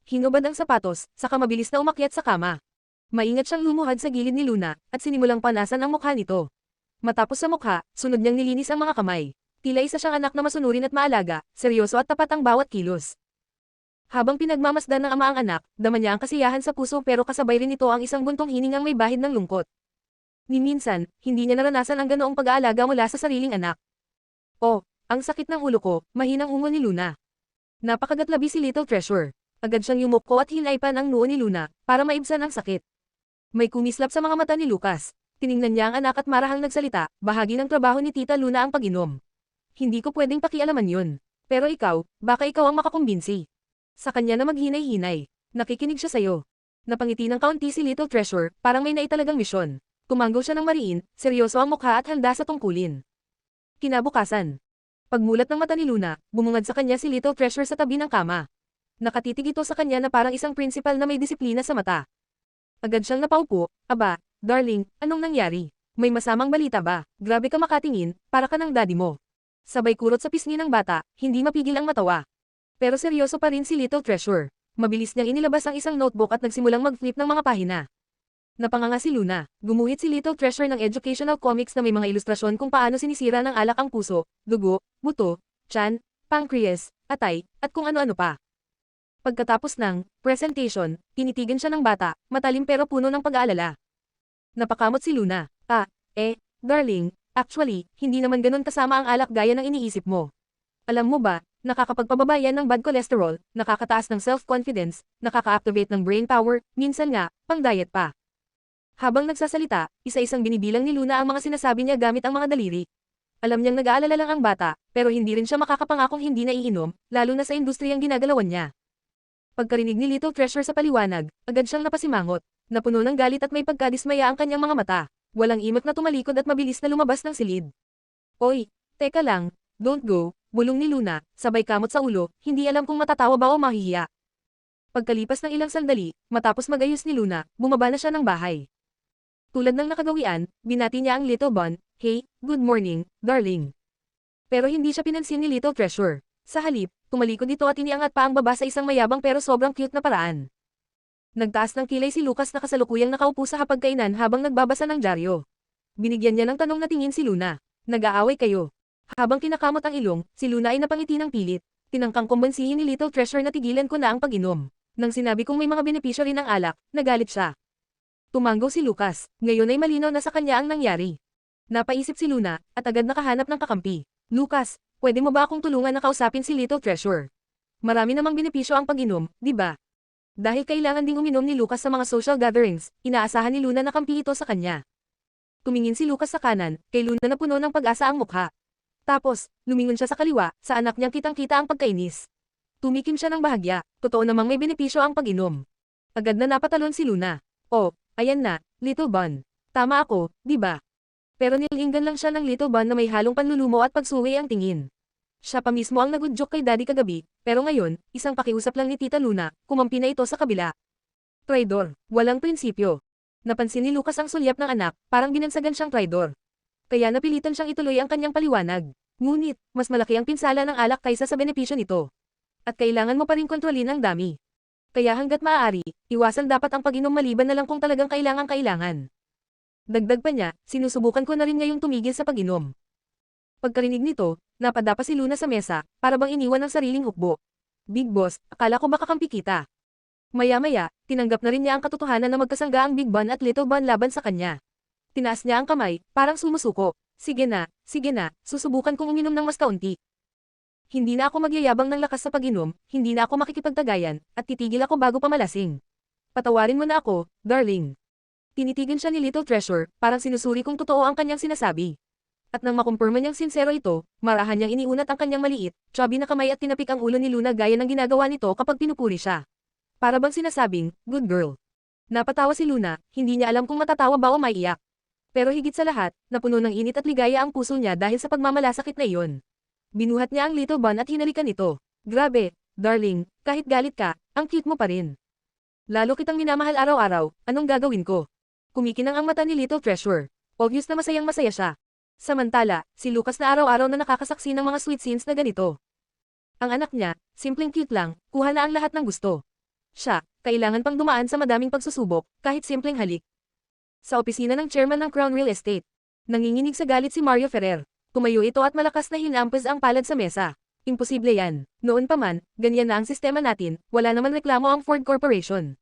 Hinubad ang sapatos, saka mabilis na umakyat sa kama. Maingat siyang lumuhad sa gilid ni Luna, at sinimulang panasan ang mukha nito. Matapos sa mukha, sunod niyang nilinis ang mga kamay. Tila isa siyang anak na masunurin at maalaga, seryoso at tapat ang bawat kilos. Habang pinagmamasdan ng ama ang anak, dama niya ang kasiyahan sa puso pero kasabay rin ito ang isang buntong hiningang may bahid ng lungkot. Ni minsan, hindi niya naranasan ang ganoong pag-aalaga mula sa sariling anak. Oh, ang sakit ng ulo ko, mahinang ungo ni Luna. Napakagatlabi si Little Treasure. Agad siyang yumuko at hinaypan ang noo ni Luna, para maibsan ang sakit. May kumislap sa mga mata ni Lucas. Tiningnan niya ang anak at marahang nagsalita, bahagi ng trabaho ni Tita Luna ang pag-inom. Hindi ko pwedeng pakialaman yun. Pero ikaw, baka ikaw ang makakumbinsi. Sa kanya na maghinay-hinay. Nakikinig siya sa'yo. Napangiti ng kaunti si Little Treasure, parang may naitalagang misyon. Tumanggaw siya ng mariin, seryoso ang mukha at handa sa tungkulin. Kinabukasan. Pagmulat ng mata ni Luna, bumungad sa kanya si Little Treasure sa tabi ng kama. Nakatitig ito sa kanya na parang isang principal na may disiplina sa mata. Agad siyang napaupo. Aba, darling, anong nangyari? May masamang balita ba? Grabe ka makatingin, para ka ng daddy mo. Sabay kurot sa pisngi ng bata, hindi mapigil ang matawa. Pero seryoso pa rin si Little Treasure. Mabilis niyang inilabas ang isang notebook at nagsimulang mag-flip ng mga pahina. Napanganga si Luna. Gumuhit si Little Treasure ng educational comics na may mga ilustrasyon kung paano sinisira ng alak ang puso, dugo, buto, tiyan, pancreas, atay, at kung ano-ano pa. Pagkatapos ng presentation, tinitigan siya ng bata, matalim pero puno ng pag-aalala. Napakamot si Luna. Darling, actually, hindi naman ganun kasama ang alak gaya ng iniisip mo. Alam mo ba, nakakapagpababa yan ng bad cholesterol, nakakataas ng self-confidence, nakaka-activate ng brain power, minsan nga, pang-diet pa. Habang nagsasalita, isa-isang binibilang ni Luna ang mga sinasabi niya gamit ang mga daliri. Alam niyang nag-aalala lang ang bata, pero hindi rin siya makakapangakong hindi naiinom, lalo na sa industriyang ginagalawan niya. Pagkarinig ni Little Treasure sa paliwanag, agad siyang napasimangot. Napuno ng galit at may pagkadismaya ang kanyang mga mata. Walang imot na tumalikod at mabilis na lumabas ng silid. Oy, teka lang, don't go, bulong ni Luna, sabay kamot sa ulo, hindi alam kung matatawa ba o mahihiya. Pagkalipas ng ilang sandali, matapos magayos ni Luna, bumaba na siya ng bahay. Tulad ng nakagawian, binati niya ang Little Bun, "Hey, good morning, darling." Pero hindi siya pinansin ni Little Treasure. Sa halip, tumalikod ito at iniangat pa ang baba sa isang mayabang pero sobrang cute na paraan. Nagtaas ng kilay si Lucas na kasalukuyang nakaupo sa hapagkainan habang nagbabasa ng dyaryo. Binigyan niya ng tanong na tingin si Luna. Nag-aaway kayo. Habang kinakamot ang ilong, si Luna ay napangiti ng pilit. Tinangkang kumbansihin ni Little Treasure na tigilan ko na ang pag-inom. Nang sinabi kong may mga benepisyo rin ng alak, nagalit siya. Tumango si Lucas. Ngayon ay malinaw na sa kanya ang nangyari. Napaisip si Luna, at agad nakahanap ng kakampi. Lucas, pwede mo ba akong tulungan na kausapin si Little Treasure? Marami namang benepisyo ang pag-inom, di ba? Dahil kailangan ding uminom ni Lucas sa mga social gatherings, inaasahan ni Luna na kampi ito sa kanya. Tumingin si Lucas sa kanan, kay Luna na puno ng pag-asa ang mukha. Tapos, lumingon siya sa kaliwa, sa anak niyang kitang-kita ang pagkainis. Tumikim siya ng bahagya, totoo namang may benepisyo ang pag-inom. Agad na napatalon si Luna. Oh, ayan na, Little Bun. Tama ako, di ba? Pero nilinggan lang siya ng Little Bun na may halong panlulumo at pagsuwi ang tingin. Siya pa mismo ang nagudyok kay Daddy kagabi, pero ngayon, isang pakiusap lang ni Tita Luna, kumampi na ito sa kabila. Traidor, walang prinsipyo. Napansin ni Lucas ang sulyap ng anak, parang binansagan siyang traidor. Kaya napilitan siyang ituloy ang kanyang paliwanag. Ngunit, mas malaki ang pinsala ng alak kaysa sa benepisyo nito. At kailangan mo pa rin kontrolin ang dami. Kaya hanggat maaari, iwasan dapat ang pag-inom maliban na lang kung talagang kailangan. Dagdag pa niya, sinusubukan ko na rin ngayong tumigil sa pag-inom. Pagkarinig nito, napadapa si Luna sa mesa, para bang iniwan ng sariling hukbo. Big Boss, akala ko makakampi kita. Maya-maya, tinanggap na rin niya ang katotohanan na magkasangga ang Big Bun at Little Bun laban sa kanya. Tinaas niya ang kamay, parang sumusuko. Sige na, susubukan kong uminom ng mas kaunti. Hindi na ako magyayabang ng lakas sa pag-inom, hindi na ako makikipagtagayan, at titigil ako bago pa malasing. Patawarin mo na ako, darling. Tinitigan siya ni Little Treasure, parang sinusuri kung totoo ang kanyang sinasabi. At nang makumpirma niyang sincero ito, marahan niyang iniunat ang kanyang maliit, chubby na kamay at tinapik ang ulo ni Luna gaya ng ginagawa nito kapag pinupuri siya. Para bang sinasabing, good girl. Napatawa si Luna, hindi niya alam kung matatawa ba o maiiyak. Pero higit sa lahat, napuno ng init at ligaya ang puso niya dahil sa pagmamalasakit na iyon. Binuhat niya ang Little Bun at hinalikan ito. Grabe, darling, kahit galit ka, ang cute mo pa rin. Lalo kitang minamahal araw-araw, anong gagawin ko? Kumikinang ang mata ni Little Treasure. Obvious na masayang-masaya siya. Samantala, si Lucas na araw-araw na nakakasaksi ng mga sweet scenes na ganito. Ang anak niya, simpleng cute lang, kuha na ang lahat ng gusto. Siya, kailangan pang dumaan sa madaming pagsusubok, kahit simpleng halik. Sa opisina ng chairman ng Crown Real Estate, nanginginig sa galit si Mario Ferrer. Tumayo ito at malakas na hinampas ang palad sa mesa. Imposible yan. Noon pa man, ganyan na ang sistema natin, wala naman reklamo ang Ford Corporation.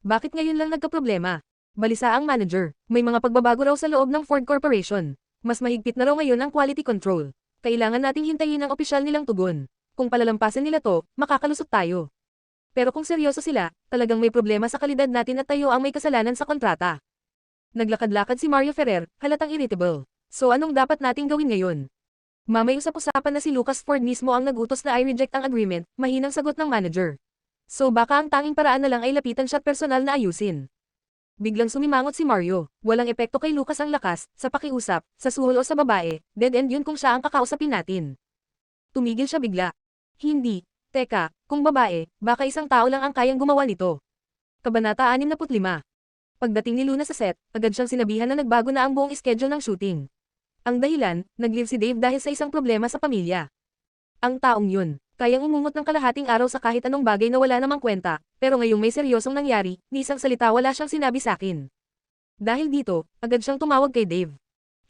Bakit ngayon lang nagkaproblema? Balisa ang manager, may mga pagbabago raw sa loob ng Ford Corporation. Mas mahigpit na raw ngayon ang quality control. Kailangan nating hintayin ang opisyal nilang tugon. Kung palalampasin nila to, makakalusot tayo. Pero kung seryoso sila, talagang may problema sa kalidad natin at tayo ang may kasalanan sa kontrata. Naglakad-lakad si Mario Ferrer, halatang irritable. So anong dapat nating gawin ngayon? Mamay usap-usapan na si Lucas Ford mismo ang nagutos na i-reject ang agreement, mahinang sagot ng manager. So baka ang tanging paraan na lang ay lapitan siya at personal na ayusin. Biglang sumimangot si Mario. Walang epekto kay Lucas ang lakas, sa pakiusap, sa suhol o sa babae, dead end yun kung siya ang kakausapin natin. Tumigil siya bigla. Hindi. Teka, kung babae, baka isang tao lang ang kayang gumawa nito. Kabanata 65. Pagdating ni Luna sa set, agad siyang sinabihan na nagbago na ang buong schedule ng shooting. Ang dahilan, nag-leave si Dave dahil sa isang problema sa pamilya. Ang taong yun, kayang umungot ng kalahating araw sa kahit anong bagay na wala namang kwenta, pero ngayong may seryosong nangyari, ni isang salita wala siyang sinabi sa akin. Dahil dito, agad siyang tumawag kay Dave.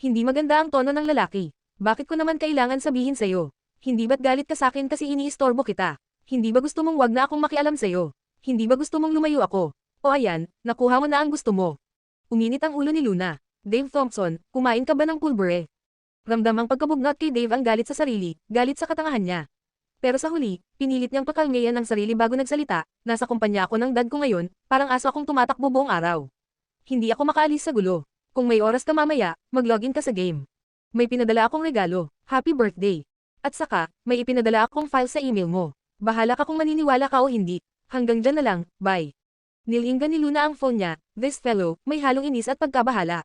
Hindi maganda ang tono ng lalaki. Bakit ko naman kailangan sabihin sa'yo? Hindi ba't galit ka sa'kin kasi iniistorbo kita? Hindi ba gusto mong wag na akong makialam sa'yo? Hindi ba gusto mong lumayo ako? O ayan, nakuha mo na ang gusto mo. Uminit ang ulo ni Luna. Dave Thompson, kumain ka ba ng pulbure? Ramdam ang pagkabugnot kay Dave ang galit sa sarili, galit sa katangahan niya. Pero sa huli, pinilit niyang pakalmayan ang sarili bago nagsalita, nasa kumpanya ako ng dad ko ngayon, parang aso akong tumatakbo buong araw. Hindi ako makaalis sa gulo. Kung may oras ka mamaya, mag-login ka sa game. May pinadala akong regalo, happy birthday. At saka, may ipinadala akong file sa email mo. Bahala ka kung maniniwala ka o hindi. Hanggang dyan na lang, bye. Nilinggan ni Luna ang phone niya, this fellow, may halong inis at pagkabahala.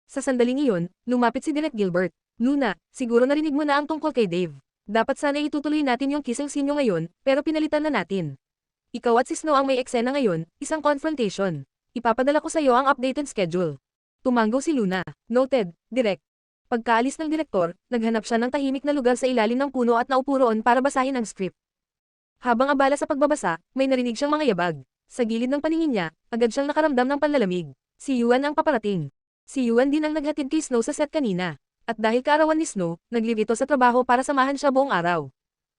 Sa sandaling iyon, lumapit si Direk Gilbert. Luna, siguro narinig mo na ang tungkol kay Dave. Dapat sana itutuloy natin yung kissing scene nyo ngayon, pero pinalitan na natin. Ikaw at si Snow ang may eksena ngayon, isang confrontation. Ipapadala ko sa iyo ang updated schedule. Tumanggo si Luna. Noted, Direk. Pagkaalis ng direktor, naghanap siya ng tahimik na lugar sa ilalim ng puno at naupo roon para basahin ang script. Habang abala sa pagbabasa, may narinig siyang mga yabag. Sa gilid ng paningin niya, agad siyang nakaramdam ng panlalamig. Si Yuan ang paparating. Si Yuan din ang naghatid kay Snow sa set kanina. At dahil kaarawan ni Snow, nag-leave ito sa trabaho para samahan siya buong araw.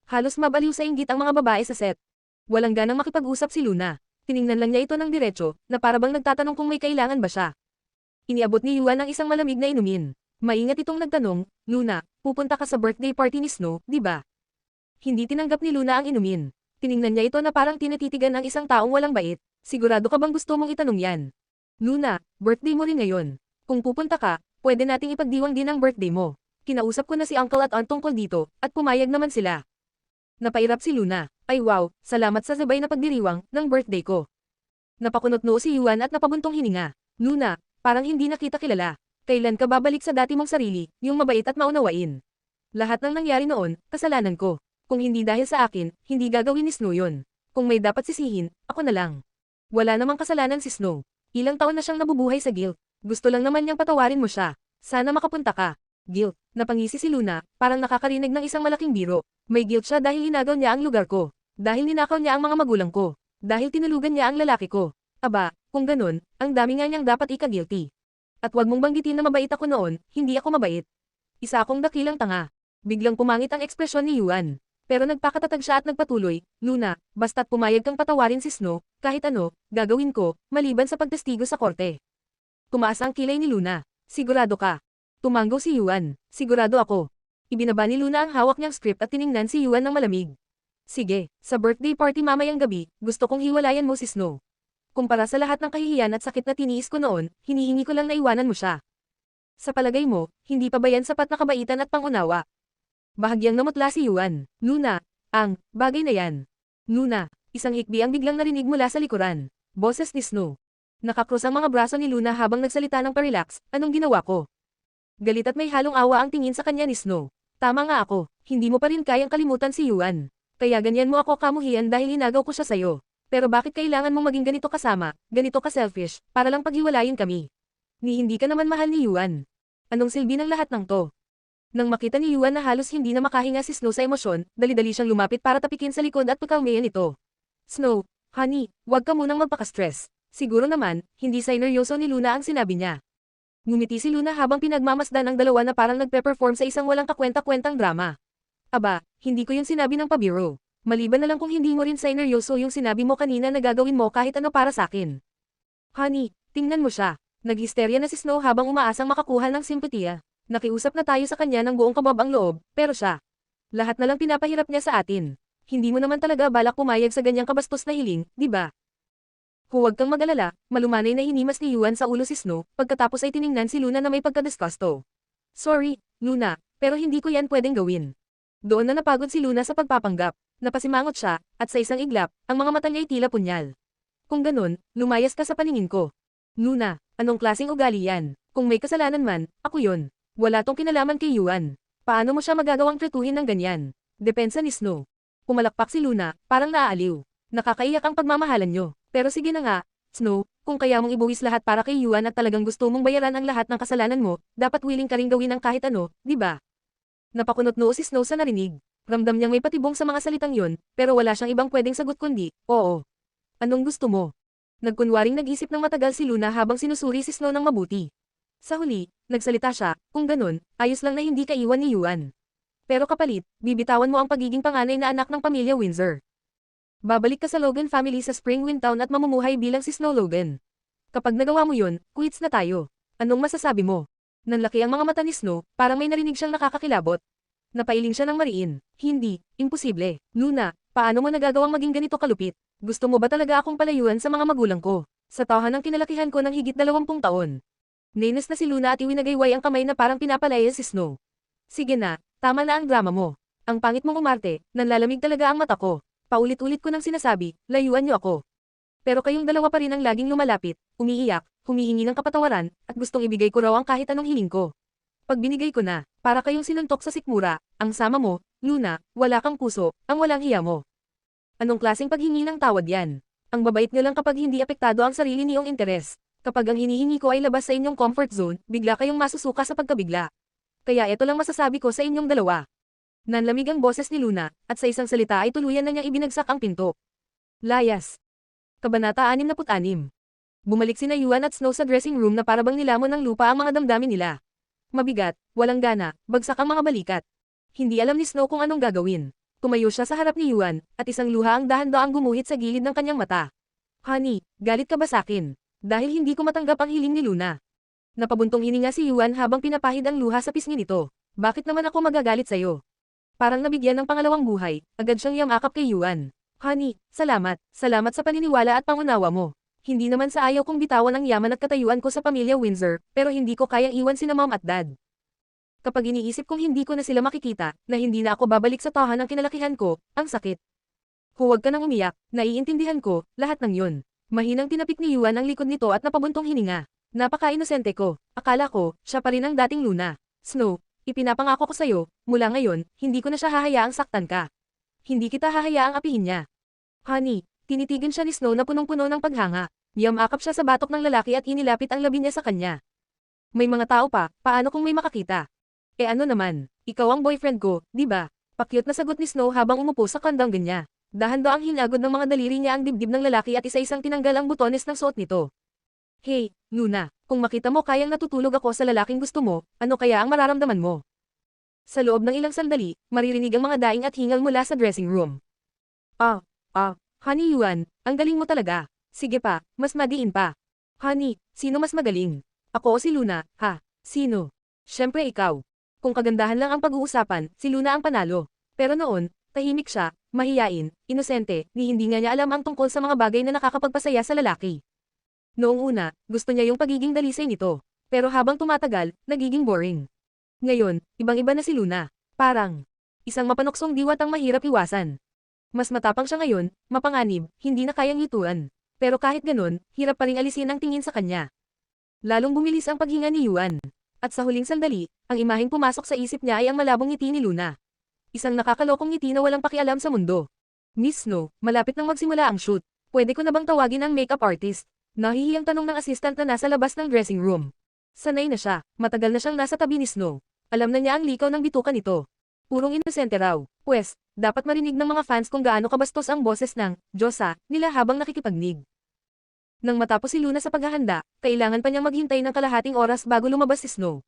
Halos mabaliw sa inggit ang mga babae sa set. Walang ganang makipag-usap si Luna. Tiningnan lang niya ito ng diretso, na parabang nagtatanong kung may kailangan ba siya. Iniabot ni Yuan ang isang malamig na inumin. Maingat itong nagtanong, Luna, pupunta ka sa birthday party ni Snow, di ba? Hindi tinanggap ni Luna ang inumin. Tiningnan niya ito na parang tinititigan ng isang taong walang bait. Sigurado ka bang gusto mong itanong yan? Luna, birthday mo rin ngayon. Kung pupunta ka, pwede nating ipagdiwang din ang birthday mo. Kinausap ko na si uncle at aunt tungkol dito, at pumayag naman sila. Napairap si Luna. Ay wow, salamat sa sabay na pagdiriwang ng birthday ko. Napakunot noo si Yuan at napabuntong hininga. Luna, parang hindi na kita kilala. Kailan ka babalik sa dati mong sarili, yung mabait at maunawain? Lahat ng nangyari noon, kasalanan ko. Kung hindi dahil sa akin, hindi gagawin ni Snow yun. Kung may dapat sisihin, ako na lang. Wala namang kasalanan si Snow. Ilang taon na siyang nabubuhay sa guilt. Gusto lang naman niyang patawarin mo siya. Sana makapunta ka. Guilt. Napangisi si Luna, parang nakakarinig ng isang malaking biro. May guilt siya dahil inagaw niya ang lugar ko. Dahil ninakaw niya ang mga magulang ko. Dahil tinulugan niya ang lalaki ko. Aba, kung ganun, ang dami nga niyang dapat ika-guilty. At wag mong banggitin na mabait ako noon, hindi ako mabait. Isa akong dakilang tanga. Biglang pumangit ang ekspresyon ni Yuan. Pero nagpakatatag siya at nagpatuloy, Luna, basta't pumayag kang patawarin si Snow, kahit ano, gagawin ko, maliban sa pagtestigo sa korte. Tumaas ang kilay ni Luna. Sigurado ka? Tumanggo si Yuan. Sigurado ako. Ibinaba ni Luna ang hawak niyang script at tiningnan si Yuan ng malamig. Sige, sa birthday party mamayang gabi, gusto kong hiwalayan mo si Snow. Kumpara sa lahat ng kahihiyan at sakit na tiniis ko noon, hinihingi ko lang na iwanan mo siya. Sa palagay mo, hindi pa ba yan sapat na kabaitan at pangunawa? Bahagyang namutla si Yuan. Luna, bagay na yan. Luna, isang hikbi ang biglang narinig mula sa likuran. Boses ni Snow. Nakakrus ang mga braso ni Luna habang nagsalita ng parelax, anong ginawa ko? Galit at may halong awa ang tingin sa kanya ni Snow. Tama nga ako, hindi mo pa rin kayang kalimutan si Yuan. Kaya ganyan mo ako kamuhian dahil inagaw ko siya sa'yo. Pero bakit kailangan mong maging ganito kasama, ganito ka selfish, para lang paghiwalayin kami? Ni hindi ka naman mahal ni Yuan. Anong silbi ng lahat ng to? Nang makita ni Yuan na halos hindi na makahinga si Snow sa emosyon, dali-dali siyang lumapit para tapikin sa likod at pakalmayan ito. Snow, honey, wag ka munang magpaka-stress. Siguro naman, hindi sineryoso ni Luna ang sinabi niya. Ngumiti si Luna habang pinagmamasdan ang dalawa na parang nagpe-perform sa isang walang kakwenta-kwentang drama. Aba, hindi ko yun sinabi ng pabiro. Maliban na lang kung hindi mo rin sineryoso yung sinabi mo kanina na gagawin mo kahit ano para sa akin. Honey, tingnan mo siya. Naghisterya na si Snow habang umaasang makakuha ng simpatiya. Nakiusap na tayo sa kanya ng buong kabab ang loob, pero siya. Lahat na lang pinapahirap niya sa atin. Hindi mo naman talaga balak pumayag sa ganyang kabastos na hiling, di ba? Huwag kang mag-alala, malumanay na hinimas ni Yuan sa ulo si Snow, pagkatapos ay tiningnan si Luna na may pagkadisgusto. Sorry, Luna, pero hindi ko yan pwedeng gawin. Doon na napagod si Luna sa pagpapanggap. Napasimangot siya, at sa isang iglap, ang mga mata niya ay tila punyal. Kung ganun, lumayas ka sa paningin ko. Luna, anong klaseng ugali yan? Kung may kasalanan man, ako yun. Wala tong kinalaman kay Yuan. Paano mo siya magagawang tretuhin ng ganyan? Depensa ni Snow. Pumalakpak si Luna, parang naaaliw. Nakakaiyak ang pagmamahalan nyo. Pero sige na nga, Snow, kung kaya mong ibuwis lahat para kay Yuan at talagang gusto mong bayaran ang lahat ng kasalanan mo, dapat willing ka ring gawin ang kahit ano, di ba? Napakunot noo si Snow sa narinig. Ramdam niyang may patibong sa mga salitang yun, pero wala siyang ibang pwedeng sagot kundi, oo. Anong gusto mo? Nagkunwaring nag-isip ng matagal si Luna habang sinusuri si Snow ng mabuti. Sa huli, nagsalita siya, kung ganun, ayos lang na hindi ka iwan ni Yuan. Pero kapalit, bibitawan mo ang pagiging panganay na anak ng pamilya Windsor. Babalik ka sa Logan family sa Springwind Town at mamumuhay bilang si Snow Logan. Kapag nagawa mo yun, quits na tayo. Anong masasabi mo? Nanlaki ang mga mata ni Snow, parang may narinig siyang nakakakilabot. Napailing siya ng mariin. Hindi, imposible. Luna, paano mo nagagawang maging ganito kalupit? Gusto mo ba talaga akong palayuan sa mga magulang ko? Sa tahanan ng kinalakihan ko ng higit 20 taon. Nainis na si Luna at iwinagayway ang kamay na parang pinapalaya si Snow. Sige na, tama na ang drama mo. Ang pangit mong umarte, nanlalamig talaga ang mata ko. Paulit-ulit ko nang sinasabi, layuan niyo ako. Pero kayong dalawa pa rin ang laging lumalapit, umiiyak, humihingi ng kapatawaran, at gustong ibigay ko raw ang kahit anong hiling ko. Pag binigay ko na, para kayong sinuntok sa sikmura, ang sama mo, Luna, wala kang puso, ang walang hiya mo. Anong klaseng paghingi ng tawad yan? Ang babait niyo lang kapag hindi apektado ang sarili niyong interes. Kapag ang hinihingi ko ay labas sa inyong comfort zone, bigla kayong masusuka sa pagkabigla. Kaya ito lang masasabi ko sa inyong dalawa. Nanlamig ang boses ni Luna, at sa isang salita ay tuluyan na niyang ibinagsak ang pinto. Layas. Kabanata 66. Bumalik sina Yuan at Snow sa dressing room na parabang nilamon ng lupa ang mga damdamin nila. Mabigat, walang gana, bagsak ang mga balikat. Hindi alam ni Snow kung anong gagawin. Tumayo siya sa harap ni Yuan, at isang luha ang dahan-daang gumuhit sa gilid ng kanyang mata. Honey, galit ka ba sakin? Dahil hindi ko matanggap ang hiling ni Luna. Napabuntong hininga si Yuan habang pinapahid ang luha sa pisngi nito. Bakit naman ako magagalit sa'yo? Parang nabigyan ng pangalawang buhay, agad siyang yamakap kay Yuan. Honey, salamat. Salamat sa paniniwala at pangunawa mo. Hindi naman sa ayaw kong bitawan ang yaman at katayuan ko sa pamilya Windsor, pero hindi ko kayang iwan sina Mom at Dad. Kapag iniisip kong hindi ko na sila makikita, na hindi na ako babalik sa tahanan ng kinalakihan ko, ang sakit. Huwag ka nang umiyak, naiintindihan ko, lahat ng yun. Mahinang tinapik ni Yuan ang likod nito at napabuntong hininga. Napaka-inosente ko, akala ko, siya pa rin ang dating Luna. Snow, ipinapangako ko sa'yo, mula ngayon, hindi ko na siya hahayaang saktan ka. Hindi kita hahayaang apihin niya. Honey, tinitigan siya ni Snow na punong-puno ng paghanga. Yamakap siya sa batok ng lalaki at inilapit ang labi niya sa kanya. May mga tao pa, paano kung may makakita? Ano naman, ikaw ang boyfriend ko, di ba? Pakyut na sagot ni Snow habang umupo sa kandanggan niya. Dahan-daang hinagod ng mga daliri niya ang dibdib ng lalaki at isa-isang tinanggal ang butones ng suot nito. Hey, Luna, kung makita mo kayang natutulog ako sa lalaking gusto mo, ano kaya ang mararamdaman mo? Sa loob ng ilang sandali, maririnig ang mga daing at hingal mula sa dressing room. Honey Yuan, ang galing mo talaga. Sige pa, mas madiin pa. Honey, sino mas magaling? Ako o si Luna, ha? Sino? Siyempre ikaw. Kung kagandahan lang ang pag-uusapan, si Luna ang panalo. Pero noon, tahimik siya, mahiyain, inosente, ni hindi nga niya alam ang tungkol sa mga bagay na nakakapagpasaya sa lalaki. Noong una, gusto niya yung pagiging dalisay nito. Pero habang tumatagal, nagiging boring. Ngayon, ibang-iba na si Luna. Parang isang mapanuksong diwat ang mahirap iwasan. Mas matapang siya ngayon, mapanganib, hindi na kayang yutuan. Pero kahit ganun, hirap pa ring alisin ang tingin sa kanya. Lalong bumilis ang paghinga ni Yuan. At sa huling sandali, ang imaheng pumasok sa isip niya ay ang malabong ngiti ni Luna. Isang nakakalokong ngiti na walang pakialam sa mundo. Miss Snow, malapit nang magsimula ang shoot. Pwede ko na bang tawagin ang makeup artist? Nahihiyang tanong ng assistant na nasa labas ng dressing room. Sanay na siya, matagal na siyang nasa tabi ni Snow. Alam na niya ang likaw ng bituka nito. Purong inosente raw. Pwes, dapat marinig ng mga fans kung gaano kabastos ang boses ng Diyosa nila habang nakikipagnig. Nang matapos si Luna sa paghahanda, kailangan pa niyang maghintay ng kalahating oras bago lumabas si Snow.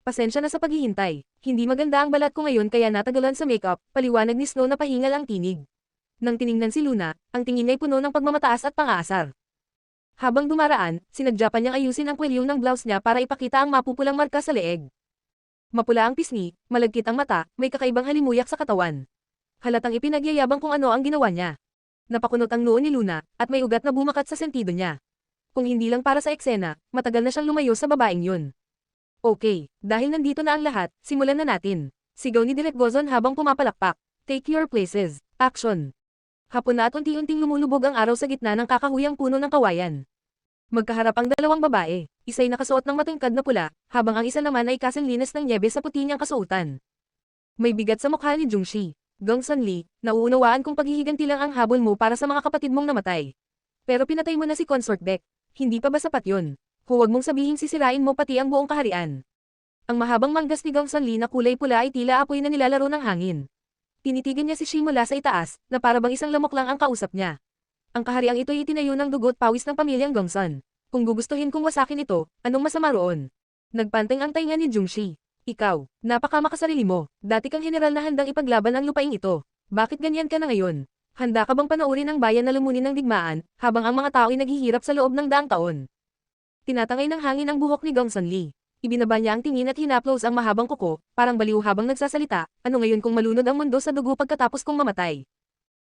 Pasensya na sa paghihintay. Hindi maganda ang balat ko ngayon kaya natagalan sa makeup, paliwanag ni Snow na pahingal ang tinig. Nang tiningnan si Luna, ang tingin niya ay puno ng pagmamataas at pang-aasar. Habang dumaraan, sinadya pa niyang ayusin ang kwelyo ng blouse niya para ipakita ang mapupulang marka sa leeg. Mapula ang pisngi, malagkit ang mata, may kakaibang halimuyak sa katawan. Halatang ipinagyayabang kung ano ang ginawa niya. Napakunot ang noo ni Luna, at may ugat na bumakat sa sentido niya. Kung hindi lang para sa eksena, matagal na siyang lumayo sa babaeng yun. Okay, dahil nandito na ang lahat, simulan na natin. Sigaw ni Direk Gozon habang pumapalakpak. Take your places. Action. Hapon na at unti-unting lumulubog ang araw sa gitna ng kakahuyang puno ng kawayan. Magkaharap ang dalawang babae, isa'y nakasuot ng matungkad na pula, habang ang isa naman ay kasing linas ng nyebe sa puti niyang kasuotan. May bigat sa mukha ni Jungshi. Gongsun Li, nauunawaan kong paghihiganti lang ang habol mo para sa mga kapatid mong namatay. Pero pinatay mo na si Consort Beck. Hindi pa ba sapat yun? Huwag mong sabihing sisirain mo pati ang buong kaharian. Ang mahabang manggas ni Gongsun Li na kulay pula ay tila apoy na nilalaro ng hangin. Tinitigan niya si Shi mula sa itaas, na parabang isang lamok lang ang kausap niya. Ang kahariang ito'y itinayo ng dugo't pawis ng pamilyang Gongsun. Kung gugustuhin kong wasakin ito, anong masama roon? Nagpanteng ang tainga ni Jungshi. Ikaw, napakamakasarili mo. Dati kang general na handang ipaglaban ang lupaing ito. Bakit ganyan ka na ngayon? Handa ka bang panoorin ang bayan na lumunin ng digmaan, habang ang mga tao ay naghihirap sa loob ng daang taon? Tinatangay ng hangin ang buhok ni Gongsun Li. Ibinaba niya ang tingin at hinaplos ang mahabang kuko, parang baliw habang nagsasalita, ano ngayon kung malunod ang mundo sa dugo pagkatapos kong mamatay?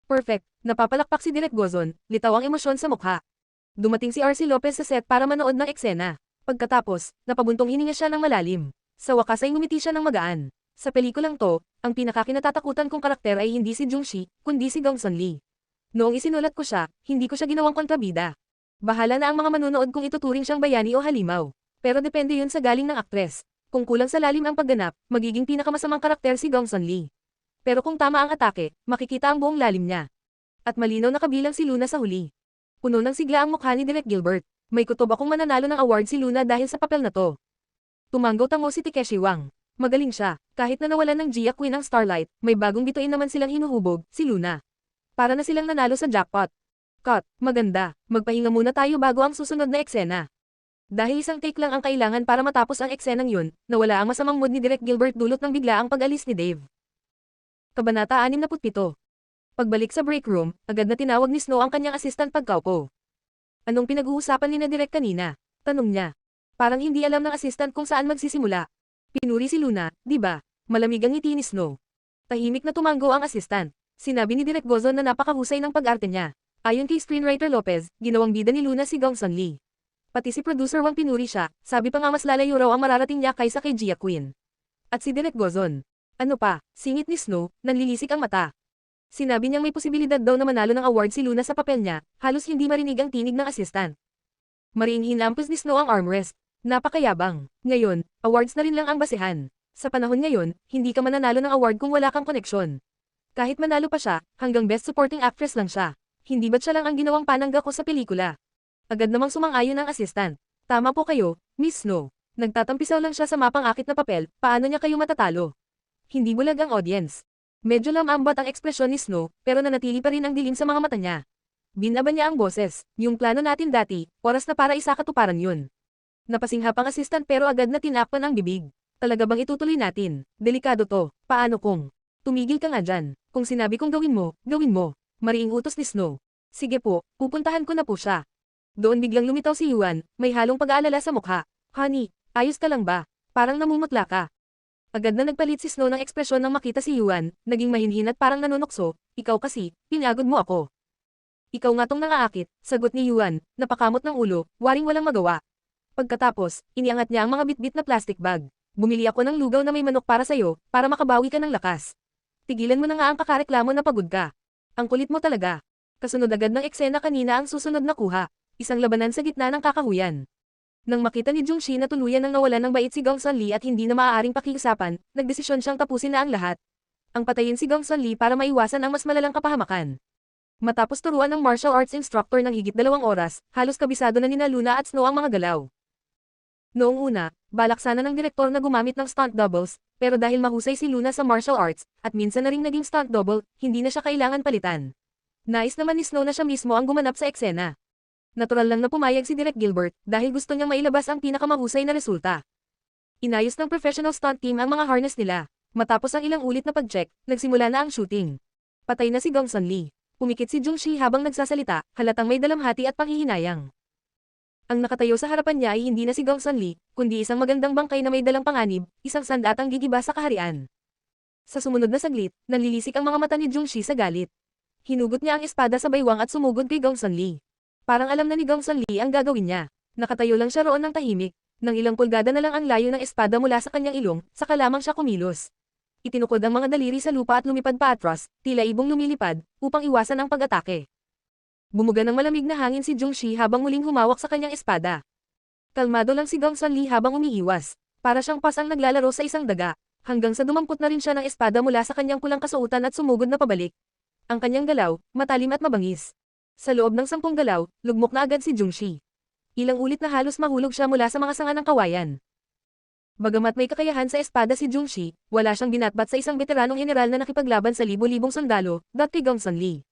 Perfect, napapalakpak si Direk Gozon, litaw ang emosyon sa mukha. Dumating si RC Lopez sa set para manood ng eksena. Pagkatapos, napabuntong hininga siya ng malalim. Sa wakas ay ngumiti siya ng magaan. Sa pelikulang to, ang pinakakinatatakutan kong karakter ay hindi si Jungshi, kundi si Gongsun Li. Noong isinulat ko siya, hindi ko siya ginawang kontrabida. Bahala na ang mga manunood kung ituturing siyang bayani o halimaw. Pero depende yun sa galing ng aktres. Kung kulang sa lalim ang pagganap, magiging pinakamasamang karakter si Gongsun Li. Pero kung tama ang atake, makikita ang buong lalim niya. At malinaw na kabilang si Luna sa huli. Puno ng sigla ang mukha ni Direk Gilbert. May kutob akong mananalo ng award si Luna dahil sa papel na to. Tumanggaw-tango si Takeshi Wang. Magaling siya. Kahit na nawalan ng Jia Queen ang Starlight, may bagong bituin naman silang hinuhubog, si Luna. Para na silang nanalo sa jackpot. Cut, maganda. Magpahinga muna tayo bago ang susunod na eksena. Dahil isang take lang ang kailangan para matapos ang eksenang yun, nawala ang masamang mood ni Direk Gilbert dulot ng bigla ang pag-alis ni Dave. Kabanata 67. Pagbalik sa break room, agad na tinawag ni Snow ang kanyang assistant pagkaupo. Anong pinag-uusapan ni na Direk kanina? Tanong niya. Parang hindi alam ng assistant kung saan magsisimula. Pinuri si Luna, di ba? Malamig ang ngiti ni Snow. Tahimik na tumanggo ang assistant. Sinabi ni Direk Gozon na napakahusay ng pag-arte niya. Ayon kay screenwriter Lopez, ginawang bida ni Luna si Gongsun Li. Pati si producer Wang pinuri siya, sabi pa nga mas lalayo raw ang mararating niya kaysa kay Jia Queen. At si Direk Gozon. Ano pa, singit ni Snow, nanlilisik ang mata. Sinabi niyang may posibilidad daw na manalo ng award si Luna sa papel niya, halos hindi marinig ang tinig ng assistant. Mariing hinampos ni Snow ang armrest. Napakayabang. Ngayon, awards na rin lang ang basehan. Sa panahon ngayon, hindi ka mananalo ng award kung wala kang koneksyon. Kahit manalo pa siya, hanggang best supporting actress lang siya. Hindi ba't siya lang ang ginawang panangga ko sa pelikula? Agad namang sumang-ayon ang assistant. Tama po kayo, Miss Snow. Nagtatampisaw lang siya sa mapang akit na papel, paano niya kayo matatalo? Hindi bulag ang audience. Medyo lamambot ang ekspresyon ni Snow, pero nanatili pa rin ang dilim sa mga mata niya. Binaba niya ang boses. Yung plano natin dati, oras na para isakatuparan yun. Napasinghap ang assistant pero agad na tinakpan ang bibig. Talaga bang itutuloy natin? Delikado to. Paano kung? Tumigil ka nga dyan. Kung sinabi kong gawin mo, gawin mo. Mariing utos ni Snow. Sige po, pupuntahan ko na po siya. Doon biglang lumitaw si Yuan, may halong pag-aalala sa mukha. Honey, ayos ka lang ba? Parang namumutla ka. Agad na nagpalit si Snow ng ekspresyon nang makita si Yuan, naging mahinhin at parang nanunokso. Ikaw kasi, pinagod mo ako. Ikaw nga tong nangaakit, sagot ni Yuan, napakamot ng ulo, waring walang magawa. Pagkatapos, iniangat niya ang mga bitbit na plastic bag. Bumili ako ng lugaw na may manok para sa'yo, para makabawi ka ng lakas. Tigilan mo na nga ang kakareklamo na pagod ka. Ang kulit mo talaga. Kasunod agad ng eksena kanina ang susunod na kuha. Isang labanan sa gitna ng kakahuyan. Nang makita ni Jungshi na tuluyan ng nawalan ng bait si Gongsun Li at hindi na maaaring pakiusapan, nagdesisyon siyang tapusin na ang lahat. Ang patayin si Gongsun Li para maiwasan ang mas malalang kapahamakan. Matapos turuan ng martial arts instructor ng higit 2 oras, halos kabisado na nina Luna at Snow ang mga galaw. Noong una, balak sana ng direktor na gumamit ng stunt doubles, pero dahil mahusay si Luna sa martial arts, at minsan na ring naging stunt double, hindi na siya kailangan palitan. Nais naman ni Snow na siya mismo ang gumanap sa eksena. Natural lang na pumayag si Direk Gilbert, dahil gusto niyang mailabas ang pinakamahusay na resulta. Inayos ng professional stunt team ang mga harness nila. Matapos ang ilang ulit na pag-check, nagsimula na ang shooting. Patay na si Gongsun Li. Pumikit si Jungshi habang nagsasalita, halatang may dalamhati at panghihinayang. Ang nakatayo sa harapan niya ay hindi na si Gongsun Li, kundi isang magandang bangkay na may dalang panganib, isang sandatang gigiba sa kaharian. Sa sumunod na saglit, nanlilisik ang mga mata ni Jungshi sa galit. Hinugot niya ang espada sa baywang at sumugod kay Gongsun Li. Parang alam na ni Gongsun Li ang gagawin niya. Nakatayo lang siya roon ng tahimik. Nang ilang pulgada na lang ang layo ng espada mula sa kanyang ilong, saka lamang siya kumilos. Itinukod ang mga daliri sa lupa at lumipad pa atras, tila ibong lumilipad, upang iwasan ang pag-atake. Bumuga ng malamig na hangin si Jungshi habang muling humawak sa kanyang espada. Kalmado lang si Gongsun Li habang umiiwas. Para siyang pasang naglalaro sa isang daga. Hanggang sa dumampot na rin siya ng espada mula sa kanyang pulang kasuotan at sumugod na pabalik. Ang kanyang galaw, matalim at mabangis. Sa loob ng 10 galaw, lugmok na agad si Jungshi. Ilang ulit na halos mahulog siya mula sa mga sanga ng kawayan. Bagamat may kakayahan sa espada si Jungshi, wala siyang binatbat sa isang veteranong general na nakipaglaban sa libo-libong sundalo, Dr. Gongsun Lee.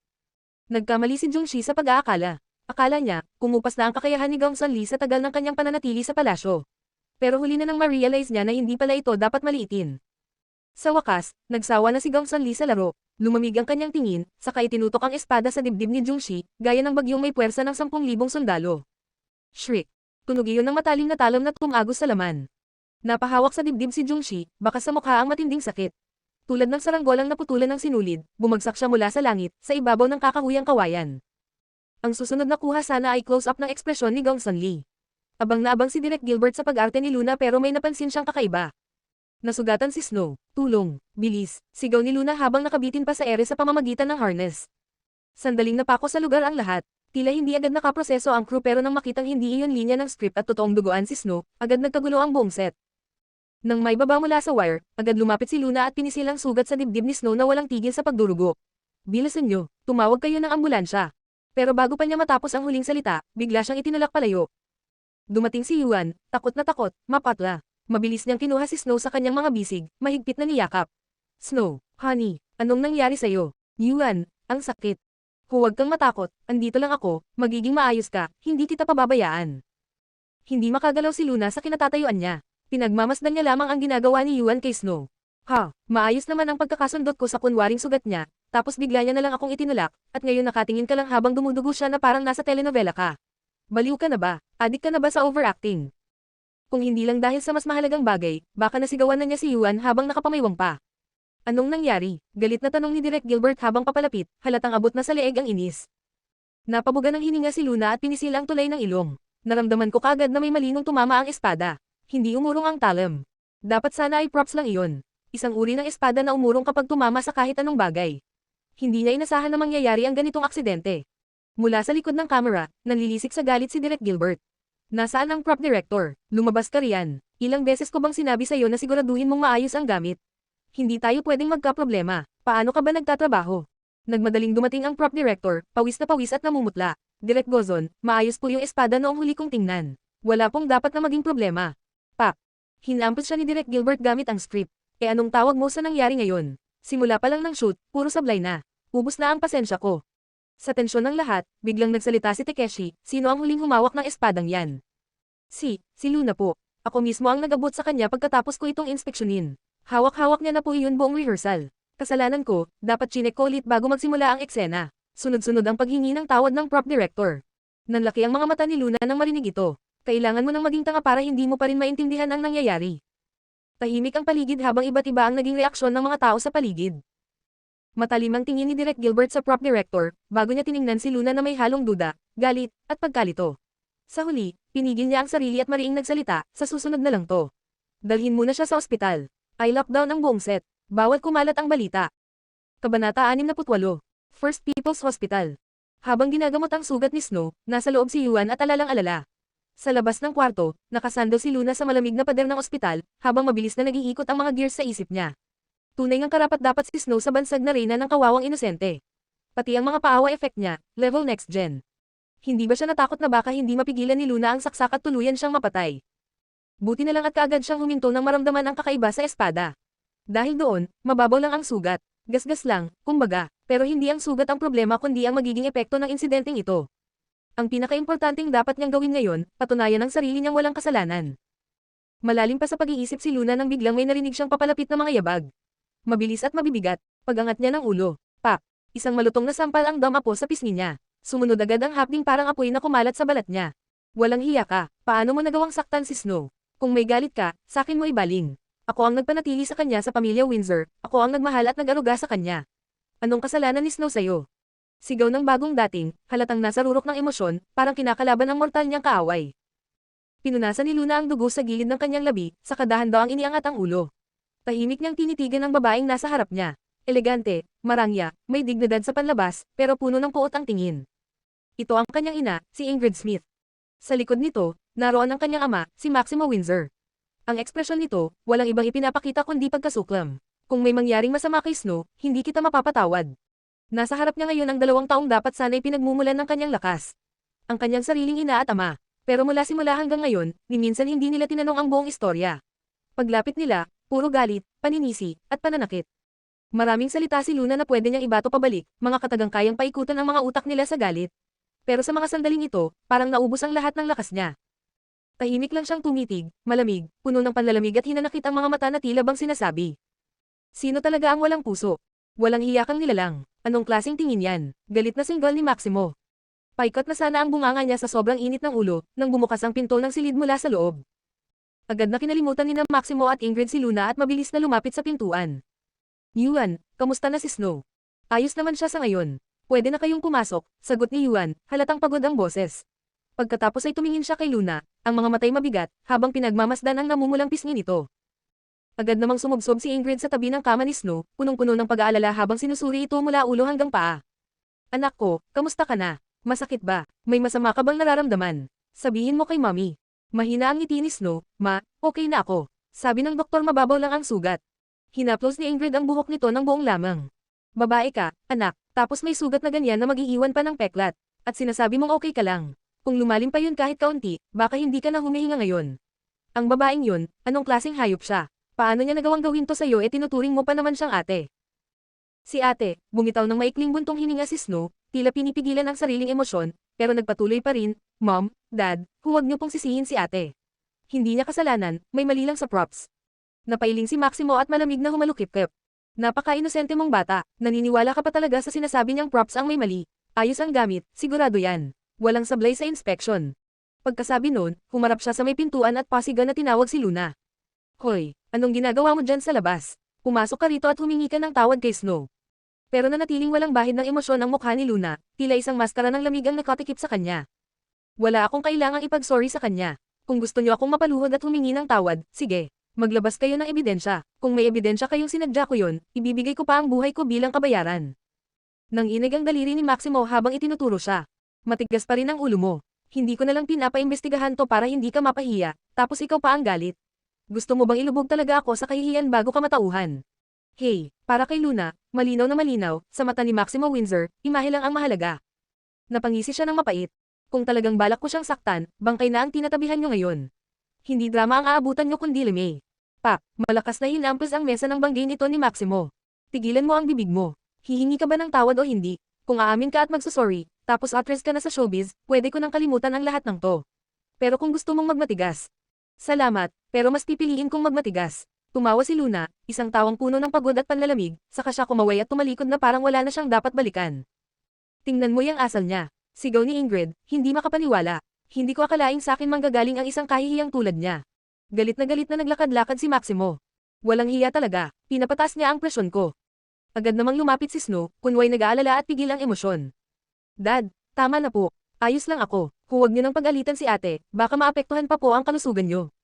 Nagkamali si Jungshi sa pag-aakala. Akala niya, kumupas na ang kakayahan ni Gongsun Lee sa tagal ng kanyang pananatili sa palasyo. Pero huli na nang ma-realize niya na hindi pala ito dapat maliitin. Sa wakas, nagsawa na si Gongsun Lee sa laro, lumamig ang kanyang tingin, saka itinutok ang espada sa dibdib ni Jungshi, gaya ng bagyong may puwersa ng 10,000 sundalo. Shriek! Tunog iyon ng matalim na talam na tumagos sa laman. Napahawak sa dibdib si Jungshi, baka sa mukha ang matinding sakit. Tulad ng saranggolang naputulan ng sinulid, bumagsak siya mula sa langit, sa ibabaw ng kakahuyang kawayan. Ang susunod na kuha sana ay close-up ng ekspresyon ni Gongsun Lee. Abang na abang si Direk Gilbert sa pag-arte ni Luna pero may napansin siyang kakaiba. Nasugatan si Snow. Tulong, bilis, sigaw ni Luna habang nakabitin pa sa ere sa pamamagitan ng harness. Sandaling napako sa lugar ang lahat. Tila hindi agad nakaproseso ang crew pero nang makitang hindi iyon linya ng script at totoong duguan si Snow, agad nagkagulo ang buong set. Nang may baba mula sa wire, agad lumapit si Luna at pinisil ang sugat sa dibdib ni Snow na walang tigil sa pagdurugo. Bilisan nyo, tumawag kayo ng ambulansya. Pero bago pa niya matapos ang huling salita, bigla siyang itinulak palayo. Dumating si Yuan, takot na takot, mapatla. Mabilis niyang kinuha si Snow sa kanyang mga bisig, mahigpit na niyakap. Snow, honey, anong nangyari sa'yo? Yuan, ang sakit. Huwag kang matakot, andito lang ako, magiging maayos ka, hindi kita pababayaan. Hindi makagalaw si Luna sa kinatatayuan niya. Pinagmamasdan niya lamang ang ginagawa ni Yuan kay Snow. Ha, maayos naman ang pagkakasundot ko sa kunwaring sugat niya, tapos bigla niya na lang akong itinulak, at ngayon nakatingin ka lang habang dumudugo siya na parang nasa telenovela ka. Baliw ka na ba? Adik ka na ba sa overacting? Kung hindi lang dahil sa mas mahalagang bagay, baka nasigawan na niya si Yuan habang nakapamaywang pa. Anong nangyari? Galit na tanong ni Direk Gilbert habang papalapit, halatang abot na sa leeg ang inis. Napabuga ng hininga si Luna at pinisil ang tulay ng ilong. Naramdaman ko kagad na may malinong tumama ang espada. Hindi umurong ang talam. Dapat sana ay props lang iyon. Isang uri ng espada na umurong kapag tumama sa kahit anong bagay. Hindi niya inasahan na mangyayari ang ganitong aksidente. Mula sa likod ng kamera, nanlilisik sa galit si Direk Gilbert. Nasaan ang prop director? Lumabas ka riyan. Ilang beses ko bang sinabi sa'yo na siguraduhin mong maayos ang gamit? Hindi tayo pwedeng magka-problema. Paano ka ba nagtatrabaho? Nagmadaling dumating ang prop director, pawis na pawis at namumutla. Direk Gozon, maayos po yung espada noong huli kong tingnan. Wala pong dapat na maging problema. Pak. Hinampos siya ni Direk Gilbert gamit ang script. Anong tawag mo sa nangyari ngayon? Simula pa lang ng shoot, puro sablay na. Ubus na ang pasensya ko. Sa tensyon ng lahat, biglang nagsalita si Takeshi, sino ang huling humawak ng espadang yan? Si Luna po. Ako mismo ang nagabot sa kanya pagkatapos ko itong inspeksyonin. Hawak-hawak niya na po iyon buong rehearsal. Kasalanan ko, dapat chinek ko ulit bago magsimula ang eksena. Sunod-sunod ang paghingi ng tawad ng prop director. Nanlaki ang mga mata ni Luna nang marinig ito. Kailangan mo nang maging tanga para hindi mo pa rin maintindihan ang nangyayari. Tahimik ang paligid habang iba't iba ang naging reaksyon ng mga tao sa paligid. Matalim ang tingin ni Direk Gilbert sa prop director, bago niya tiningnan si Luna na may halong duda, galit, at pagkalito. Sa huli, pinigil niya ang sarili at mariing nagsalita, sa susunod na lang to. Dalhin muna siya sa ospital. I lockdown ang buong set. Bawal kumalat ang balita. Kabanata 68. First People's Hospital. Habang ginagamot ang sugat ni Snow, nasa loob si Yuan at alalang-alala. Sa labas ng kwarto, nakasando si Luna sa malamig na pader ng ospital, habang mabilis na nag-iikot ang mga gears sa isip niya. Tunay ngang karapat-dapat si Snow sa bansag na reyna ng kawawang inosente. Pati ang mga paawa effect niya, level next gen. Hindi ba siya natakot na baka hindi mapigilan ni Luna ang saksak at tuluyan siyang mapatay? Buti na lang at kaagad siyang huminto nang maramdaman ang kakaiba sa espada. Dahil doon, mababaw lang ang sugat. Gasgas lang, kumbaga, pero hindi ang sugat ang problema kundi ang magiging epekto ng insidenteng ito. Ang pinakaimportanteng dapat niyang gawin ngayon, patunayan ang sarili niyang walang kasalanan. Malalim pa sa pag-iisip si Luna nang biglang may narinig siyang papalapit na mga yabag. Mabilis at mabibigat, pagangat niya ng ulo. Pak! Isang malutong na sampal ang damapo sa pisngi niya. Sumunod agad ang hapding parang apoy na kumalat sa balat niya. Walang hiya ka, paano mo nagawang saktan si Snow? Kung may galit ka, sakin mo ibaling. Ako ang nagpanatili sa kanya sa pamilya Windsor, ako ang nagmahal at nag-aruga sa kanya. Anong kasalanan ni Snow sa'yo? Sigaw ng bagong dating, halatang nasa rurok ng emosyon, parang kinakalaban ng mortal niyang kaaway. Pinunasan ni Luna ang dugo sa gilid ng kanyang labi, sa kadahan daw ang iniangat ang ulo. Tahimik niyang tinitigan ang babaeng nasa harap niya. Elegante, marangya, may dignidad sa panlabas, pero puno ng puot ang tingin. Ito ang kanyang ina, si Ingrid Smith. Sa likod nito, naroon ang kanyang ama, si Maximo Windsor. Ang ekspresyon nito, walang ibang ipinapakita kundi pagkasuklam. Kung may mangyaring masama kay Snow, hindi kita mapapatawad. Nasa harap niya ngayon ang 2 taong dapat sana'y pinagmumulan ng kanyang lakas. Ang kanyang sariling ina at ama. Pero mula simula hanggang ngayon, ni minsan hindi nila tinanong ang buong istorya. Paglapit nila, puro galit, paninisi, at pananakit. Maraming salita si Luna na pwede niyang ibato pabalik, mga katagang kayang paikutan ang mga utak nila sa galit. Pero sa mga sandaling ito, parang naubos ang lahat ng lakas niya. Tahimik lang siyang tumitig, malamig, puno ng panlalamig at hinanakit ang mga mata na tila bang sinasabi. Sino talaga ang walang puso? Walang hiyakang nilalang. Anong klaseng tingin yan? Galit na singgol ni Maximo. Paikot na sana ang bunganga niya sa sobrang init ng ulo, nang bumukas ang pinto ng silid mula sa loob. Agad na kinalimutan ni na Maximo at Ingrid si Luna at mabilis na lumapit sa pintuan. Yuan, kamusta na si Snow? Ayos naman siya sa ngayon. Pwede na kayong pumasok, sagot ni Yuan, halatang pagod ang boses. Pagkatapos ay tumingin siya kay Luna, ang mga matay mabigat, habang pinagmamasdan ang namumulang pisngi nito. Agad namang sumubsob si Ingrid sa tabi ng kama ni Snow, punong-puno ng pag-aalala habang sinusuri ito mula ulo hanggang paa. Anak ko, kamusta ka na? Masakit ba? May masama ka bang nararamdaman? Sabihin mo kay Mommy. Mahina ang ngiti ni Snow, Ma, okay na ako. Sabi ng doktor mababaw lang ang sugat. Hinaplos ni Ingrid ang buhok nito ng buong lamang. Babae ka, anak, tapos may sugat na ganyan na mag-iiwan pa ng peklat. At sinasabi mong okay ka lang. Kung lumalim pa yun kahit kaunti, baka hindi ka na humihinga ngayon. Ang babaeng yun, anong klaseng hayop siya? Paano niya nagawang gawin to sa'yo tinuturing mo pa naman siyang ate? Si ate, bumitaw ng maikling buntong hininga si Snow, tila pinipigilan ang sariling emosyon, pero nagpatuloy pa rin, Mom, Dad, huwag niyo pong sisihin si ate. Hindi niya kasalanan, may mali lang sa props. Napailing si Maximo at malamig na humalukip-kip. Napaka-inosente mong bata, naniniwala ka pa talaga sa sinasabi niyang props ang may mali. Ayos ang gamit, sigurado yan. Walang sablay sa inspection. Pagkasabi noon, humarap siya sa may pintuan at pasigan na tinawag si Luna. Hoy, anong ginagawa mo dyan sa labas? Pumasok ka rito at humingi ka ng tawad kay Snow. Pero nanatiling walang bahid ng emosyon ang mukha ni Luna, tila isang maskara ng lamig ang nakatikip sa kanya. Wala akong kailangang ipag-sorry sa kanya. Kung gusto niyo akong mapaluhod at humingi ng tawad, sige. Maglabas kayo ng ebidensya. Kung may ebidensya kayong sinadya ko yun, ibibigay ko pa ang buhay ko bilang kabayaran. Nanginig ang daliri ni Maximo habang itinuturo siya. Matigas pa rin ang ulo mo. Hindi ko na lang pinapaimbestigahan to para hindi ka mapahiya, tapos ikaw pa ang galit. Gusto mo bang ilubog talaga ako sa kahihiyan bago ka matauhan? Hey, para kay Luna, malinaw na malinaw, sa mata ni Maximo Windsor, imahe lang ang mahalaga. Napangisi siya ng mapait. Kung talagang balak ko siyang saktan, bangkay na ang tinatabihan niyo ngayon. Hindi drama ang aabutan niyo kundi lime. Pak, malakas na hinampos ang mesa ng banggay nito ni Maximo. Tigilan mo ang bibig mo. Hihingi ka ba ng tawad o hindi? Kung aamin ka at magsusorry, tapos actress ka na sa showbiz, pwede ko nang kalimutan ang lahat ng to. Pero kung gusto mong magmatigas. Salamat, pero mas pipiliin kong magmatigas. Tumawa si Luna, isang tawang puno ng pagod at panlalamig, saka siya kumaway at tumalikod na parang wala na siyang dapat balikan. Tingnan mo yung asal niya. Sigaw ni Ingrid, hindi makapaniwala. Hindi ko akalaing sa akin manggagaling ang isang kahihiyang tulad niya. Galit na naglakad-lakad si Maximo. Walang hiya talaga, pinapataas niya ang presyon ko. Agad namang lumapit si Snow, kunway nag-aalala at pigil ang emosyon. Dad, tama na po. Ayos lang ako. Huwag niyo nang pag-alitan si ate, baka maapektuhan pa po ang kalusugan niyo.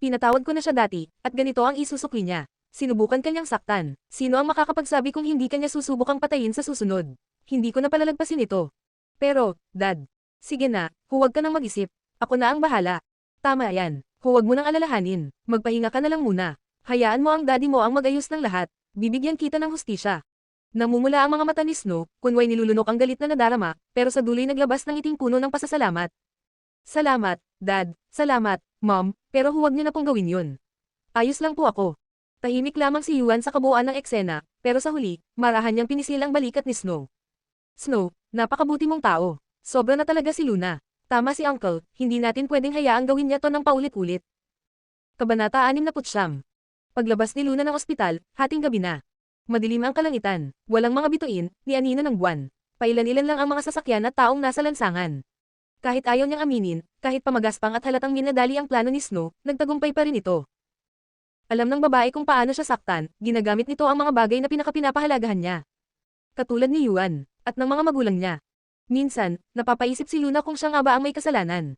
Pinatawad ko na siya dati, at ganito ang isusukli niya. Sinubukan kanyang saktan. Sino ang makakapagsabi kung hindi kanya susubukang patayin sa susunod? Hindi ko na palalagpasin ito. Pero, Dad, sige na, huwag ka nang mag-isip. Ako na ang bahala. Tama yan. Huwag mo nang alalahanin. Magpahinga ka na lang muna. Hayaan mo ang daddy mo ang mag-ayos ng lahat. Bibigyan kita ng hustisya. Namumula ang mga mata ni Snow, kunway nilulunok ang galit na nadarama, pero sa duloy naglabas ng iting puno ng pasasalamat. Salamat, Dad. Salamat, Mom, pero huwag niyo na pong gawin yun. Ayos lang po ako. Tahimik lamang si Yuan sa kabuuan ng eksena, pero sa huli, marahan niyang pinisil ang balikat ni Snow. Snow, napakabuti mong tao. Sobra na talaga si Luna. Tama si Uncle, hindi natin pwedeng hayaang gawin niya to ng paulit-ulit. Kabanata 69. Paglabas ni Luna ng ospital, hating gabi na. Madilim ang kalangitan, walang mga bituin, ni anino ng buwan. Pailan-ilan lang ang mga sasakyan at taong nasa lansangan. Kahit ayaw niyang aminin, kahit pamagaspang at halatang minadali ang plano ni Snow, nagtagumpay pa rin ito. Alam ng babae kung paano siya saktan, ginagamit nito ang mga bagay na pinakapahalagahan niya. Katulad ni Yuan, at ng mga magulang niya. Minsan, napapaisip si Luna kung siya nga ba ang may kasalanan.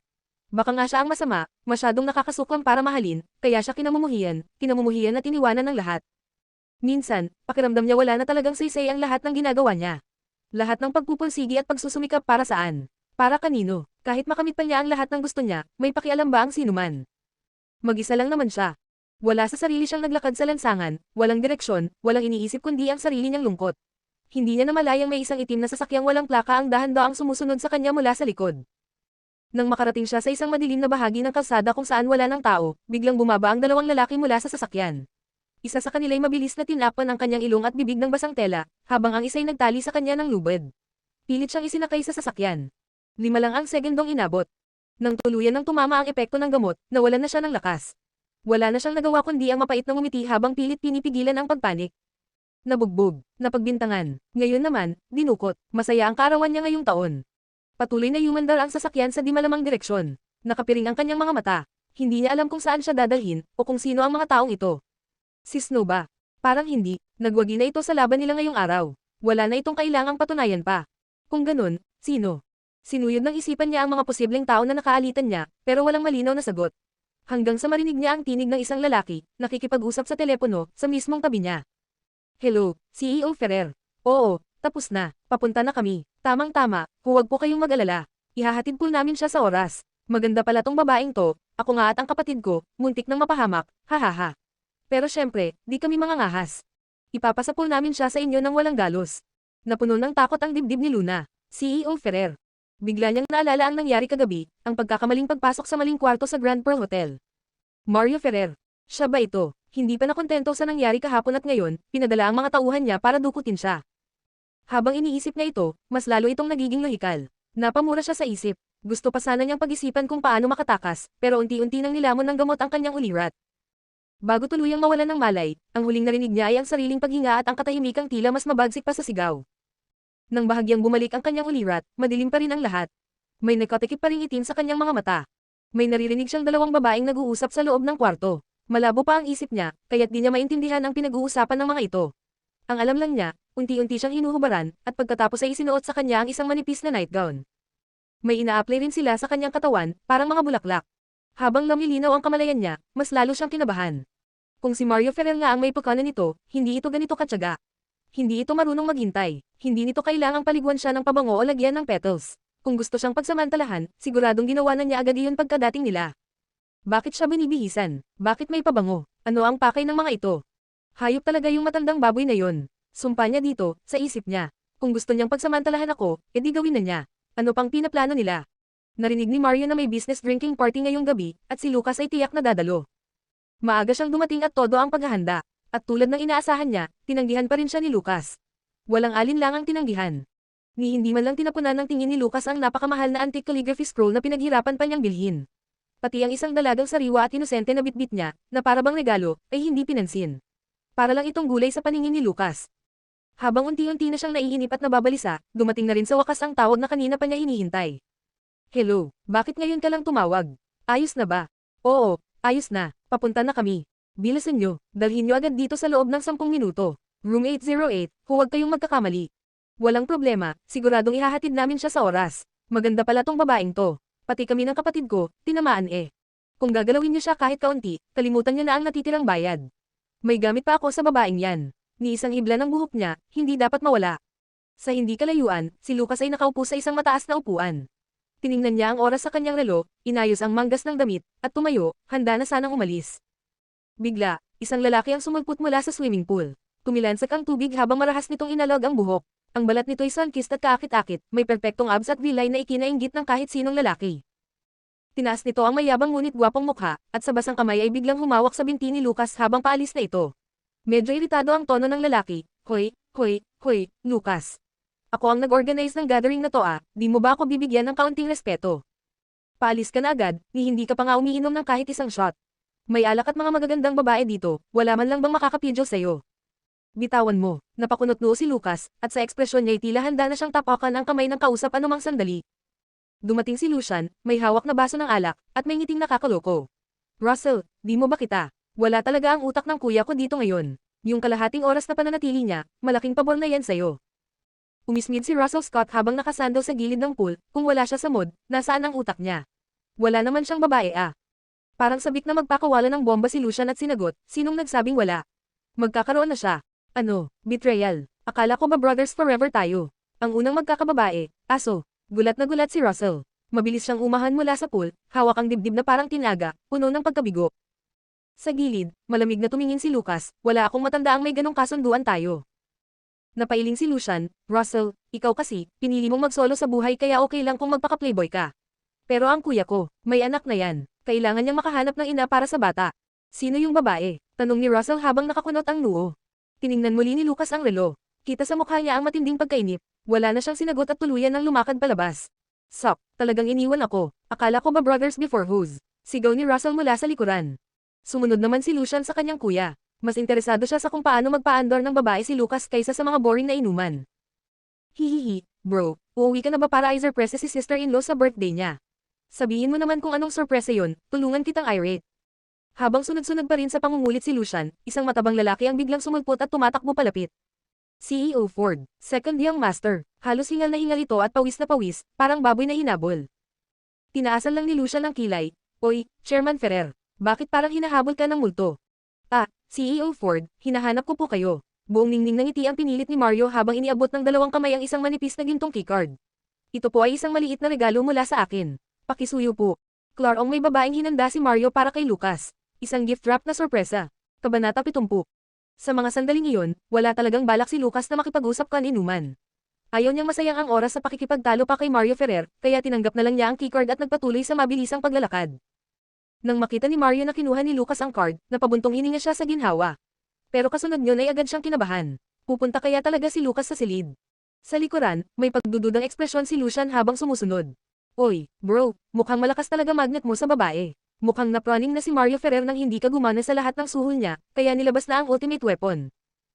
Baka nga siya ang masama, masyadong nakakasuklam para mahalin, kaya siya kinamumuhian at iniwanan ng lahat. Minsan, pakiramdam niya wala na talagang saysay ang lahat ng ginagawa niya. Lahat ng pagpupursigi at pagsusumikap para saan? Para kanino? Kahit makamit pa niya ang lahat ng gusto niya, may pakialam ba ang sinuman? Mag-isa lang naman siya. Wala sa sarili siyang naglakad sa lansangan, walang direksyon, walang iniisip kundi ang sarili niyang lungkot. Hindi niya namalayang may isang itim na sasakyang walang plaka ang dahan-daang sumusunod sa kanya mula sa likod. Nang makarating siya sa isang madilim na bahagi ng kalsada kung saan wala ng tao, biglang bumaba ang dalawang lalaki mula sa sasakyan. Isa sa kanila'y mabilis na tinakpan ang kanyang ilong at bibig ng basang tela, habang ang isa'y nagtali sa kanya ng lubid. Pilit siyang isinakay sa sasakyan. 5 lang ang segundong inabot. Nang tuluyan ng tumama ang epekto ng gamot, nawalan na siya ng lakas. Wala na siyang nagawa kundi ang mapait na ngumiti habang pilit pinipigilan ang pagpanik. Nabugbog, napagbintangan. Ngayon naman, dinukot. Masaya ang kaarawan niya ngayong taon. Patuloy na humandar ang sasakyan sa di malamang direksyon. Nakapiring ang kanyang mga mata. Hindi niya alam kung saan siya dadalhin, o kung sino ang mga taong ito. Si Snow ba? Parang hindi. Nagwagi na ito sa laban nila ngayong araw. Wala na itong kailangang patunayan pa. Kung ganun, sino? Sinuyod ng isipan niya ang mga posibleng tao na nakaalitan niya, pero walang malinaw na sagot. Hanggang sa marinig niya ang tinig ng isang lalaki, nakikipag-usap sa telepono, sa mismong tabi niya. Hello, CEO Ferrer. Oo, tapos na. Papunta na kami. Tamang-tama, huwag po kayong mag-alala. Ihahatid po namin siya sa oras. Maganda pala tong babaeng to, ako nga at ang kapatid ko, muntik nang mapahamak, hahaha. Pero syempre, di kami mga ngahas. Ipapasa po namin siya sa inyo ng walang galos. Napuno ng takot ang dibdib ni Luna, CEO Ferrer. Bigla niyang naalala ang nangyari kagabi, ang pagkakamaling pagpasok sa maling kwarto sa Grand Pearl Hotel. Mario Ferrer. Siya ba ito? Hindi pa nakontento sa nangyari kahapon at ngayon, pinadala ang mga tauhan niya para dukutin siya. Habang iniisip niya ito, mas lalo itong nagiging lohikal. Napamura siya sa isip. Gusto pa sana niyang pag-isipan kung paano makatakas, pero unti-unti nang nilamon ng gamot ang kanyang ulirat. Bago tuluyang mawalan ng malay, ang huling narinig niya ay ang sariling paghinga at ang katahimikang tila mas mabagsik pa sa sigaw. Nang bahagyang bumalik ang kanyang ulirat, madilim pa rin ang lahat. May nakatikip pa ring itim sa kanyang mga mata. May naririnig siyang dalawang babaeng nag-uusap sa loob ng kwarto. Malabo pa ang isip niya, kaya't di niya maintindihan ang pinag-uusapan ng mga ito. Ang alam lang niya, unti-unti siyang hinuhubaran, at pagkatapos ay isinuot sa kanya ang isang manipis na nightgown. May ina-apply rin sila sa kanyang katawan, parang mga bulaklak. Habang lumilinaw ang kamalayan niya, mas lalo siyang kinabahan. Kung si Mario Ferrer nga ang may pagkanan nito, hindi ito ganito katyaga. Hindi ito marunong maghintay. Hindi nito kailangang paliguan siya ng pabango o lagyan ng petals. Kung gusto siyang pagsamantalahan, siguradong ginawa na niya agad iyon pagkadating nila. Bakit siya binibihisan? Bakit may pabango? Ano ang pakay ng mga ito? Hayop talaga yung matandang baboy na yon. Sumpa niya dito, sa isip niya. Kung gusto niyang pagsamantalahan ako, edi gawin na niya. Ano pang pinaplano nila? Narinig ni Mario na may business drinking party ngayong gabi, at si Lucas ay tiyak na dadalo. Maaga siyang dumating at todo ang paghahanda. At tulad ng inaasahan niya, tinanggihan pa rin siya ni Lucas. Walang alinlangang tinanggihan. Ni hindi man lang tinapunan ng tingin ni Lucas ang napakamahal na antique calligraphy scroll na pinaghirapan pa niyang bilhin. Pati ang isang dalagang sariwa at inosente na bitbit niya, na para bang regalo, ay hindi pinansin. Para lang itong gulay sa paningin ni Lucas. Habang unti-unti na siyang naiinip at nababalisa, dumating na rin sa wakas ang tawag na kanina pa niya hinihintay. Hello, bakit ngayon ka lang tumawag? Ayos na ba? Oo, ayos na, papunta na kami. Bilisan nyo, dalhin nyo agad dito sa loob ng 10 minuto. Room 808, huwag kayong magkakamali. Walang problema, siguradong ihahatid namin siya sa oras. Maganda pala tong babaeng to. Pati kami ng kapatid ko, tinamaan eh. Kung gagalawin nyo siya kahit kaunti, kalimutan nyo na ang natitirang bayad. May gamit pa ako sa babaeng yan. Ni isang hibla ng buhok niya, hindi dapat mawala. Sa hindi kalayuan, si Lucas ay nakaupo sa isang mataas na upuan. Tiningnan niya ang oras sa kanyang relo, inayos ang manggas ng damit, at tumayo, handa na sanang umalis. Bigla, isang lalaki ang sumulpot mula sa swimming pool. Tumilansak ang tubig habang marahas nitong inalog ang buhok. Ang balat nito'y sun-kissed at kaakit-akit, may perpektong abs at vilay na ikinainggit ng kahit sinong lalaki. Tinaas nito ang mayabang ngunit gwapong mukha, at sa basang kamay ay biglang humawak sa binti ni Lucas habang paalis na ito. Medyo iritado ang tono ng lalaki. Hoy, Lucas. Ako ang nag-organize ng gathering na to di mo ba ako bibigyan ng kaunting respeto? Paalis ka na agad, ni hindi ka pa nga umiinom ng kahit isang shot. May alak at mga magagandang babae dito, wala man lang bang makakapidyo sa'yo. Bitawan mo, napakunot noo si Lucas, at sa ekspresyon niya tila handa na siyang tapakan ang kamay ng kausap anumang sandali. Dumating si Lucian, may hawak na baso ng alak, at may ngiting nakakaloko. Russell, di mo ba kita? Wala talaga ang utak ng kuya ko dito ngayon. Yung kalahating oras na pananatili niya, malaking pabor na yan sa'yo. Umismid si Russell Scott habang nakasandal sa gilid ng pool, kung wala siya sa mood, nasaan ang utak niya? Wala naman siyang babae Parang sabik na magpakawala ng bomba si Lucian at sinagot, sinong nagsabing wala? Magkakaroon na siya. Ano, betrayal. Akala ko ba brothers forever tayo? Ang unang magkakababae, aso. Gulat na gulat si Russell. Mabilis siyang umahan mula sa pool, hawak ang dibdib na parang tinaga, puno ng pagkabigo. Sa gilid, malamig na tumingin si Lucas, wala akong matandaang may ganong kasunduan tayo. Napailing si Lucian, Russell, ikaw kasi, pinili mong magsolo sa buhay kaya okay lang kung magpaka-playboy ka. Pero ang kuya ko, may anak na yan, kailangan niyang makahanap ng ina para sa bata. Sino yung babae? Tanong ni Russell habang nakakunot ang noo. Tiningnan muli ni Lucas ang relo. Kita sa mukha niya ang matinding pagkainip. Wala na siyang sinagot at tuluyan ng lumakad palabas. Sup, talagang iniwan ako. Akala ko ba brothers before hoes? Sigaw ni Russell mula sa likuran. Sumunod naman si Lucian sa kanyang kuya. Mas interesado siya sa kung paano magpa-andor ng babae si Lucas kaysa sa mga boring na inuman. Hihihi, bro, uuwi ka na ba para i-surpresa si sister-in-law sa birthday niya? Sabihin mo naman kung anong sorpresa yon, tulungan kitang irate. Habang sunod-sunod pa rin sa pangungulit si Lucian, isang matabang lalaki ang biglang sumulpot at tumatakbo palapit. CEO Ford, second young master, halos hingal na hingal ito at pawis na pawis, parang baboy na hinabol. Tinaasan lang ni Lucian ang kilay. Oy, Chairman Ferrer, bakit parang hinahabol ka ng multo? Ah, CEO Ford, hinahanap ko po kayo. Buong ningning ng ngiti ang pinilit ni Mario habang iniabot ng dalawang kamay ang isang manipis na gintong keycard. Ito po ay isang maliit na regalo mula sa akin. Pakisuyo po. Clarong may babaeng hinanda si Mario para kay Lucas. Isang gift wrap na sorpresa. Kabanata 70. Sa mga sandaling iyon, wala talagang balak si Lucas na makipag-usap kan-inuman. Ayaw niyang masayang ang oras sa pakikipagtalo pa kay Mario Ferrer, kaya tinanggap na lang niya ang keycard at nagpatuloy sa mabilisang paglalakad. Nang makita ni Mario na kinuha ni Lucas ang card, napabuntong hininga siya sa ginhawa. Pero kasunod niyon ay agad siyang kinabahan. Pupunta kaya talaga si Lucas sa silid. Sa likuran, may pagdududang ekspresyon si Lucian habang sumusunod. Oy, bro, mukhang malakas talaga magnet mo sa babae. Mukhang napraning na si Mario Ferrer nang hindi ka gumana sa lahat ng suhol niya, kaya nilabas na ang ultimate weapon.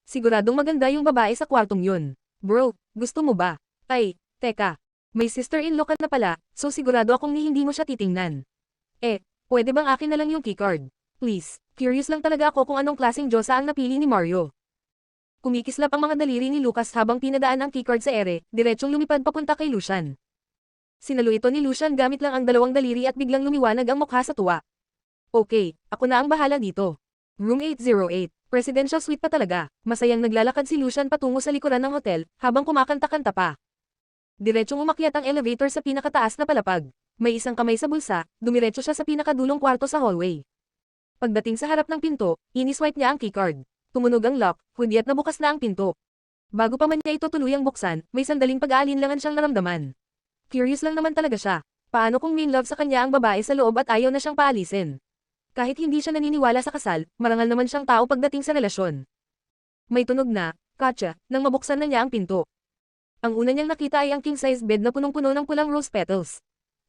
Siguradong maganda yung babae sa kwartong yun. Bro, gusto mo ba? Ay, teka. May sister-in-law ka na pala, so sigurado akong hindi mo siya titingnan. Pwede bang akin na lang yung keycard? Please, curious lang talaga ako kung anong klaseng Diyosa ang napili ni Mario. Kumikislap ang mga daliri ni Lucas habang pinadaan ang keycard sa ere, diretsong lumipad papunta kay Lucian. Sinalo ito ni Lucian gamit lang ang dalawang daliri at biglang lumiwanag ang mukha sa tuwa. Okay, ako na ang bahala dito. Room 808, Presidential Suite pa talaga. Masayang naglalakad si Lucian patungo sa likuran ng hotel, habang kumakanta-kanta pa. Diretsong umakyat ang elevator sa pinakataas na palapag. May isang kamay sa bulsa, dumiretso siya sa pinakadulong kwarto sa hallway. Pagdating sa harap ng pinto, iniswipe niya ang keycard. Tumunog ang lock, kundi at nabukas na ang pinto. Bago pa man niya ito tuluyang buksan, may sandaling pag-aalinlangan siyang naramdaman. Curious lang naman talaga siya. Paano kung may love sa kanya ang babae sa loob at ayaw na siyang paalisin? Kahit hindi siya naniniwala sa kasal, marangal naman siyang tao pagdating sa relasyon. May tunog na, katsa, nang mabuksan na niya ang pinto. Ang una niyang nakita ay ang king-size bed na punong-puno ng pulang rose petals.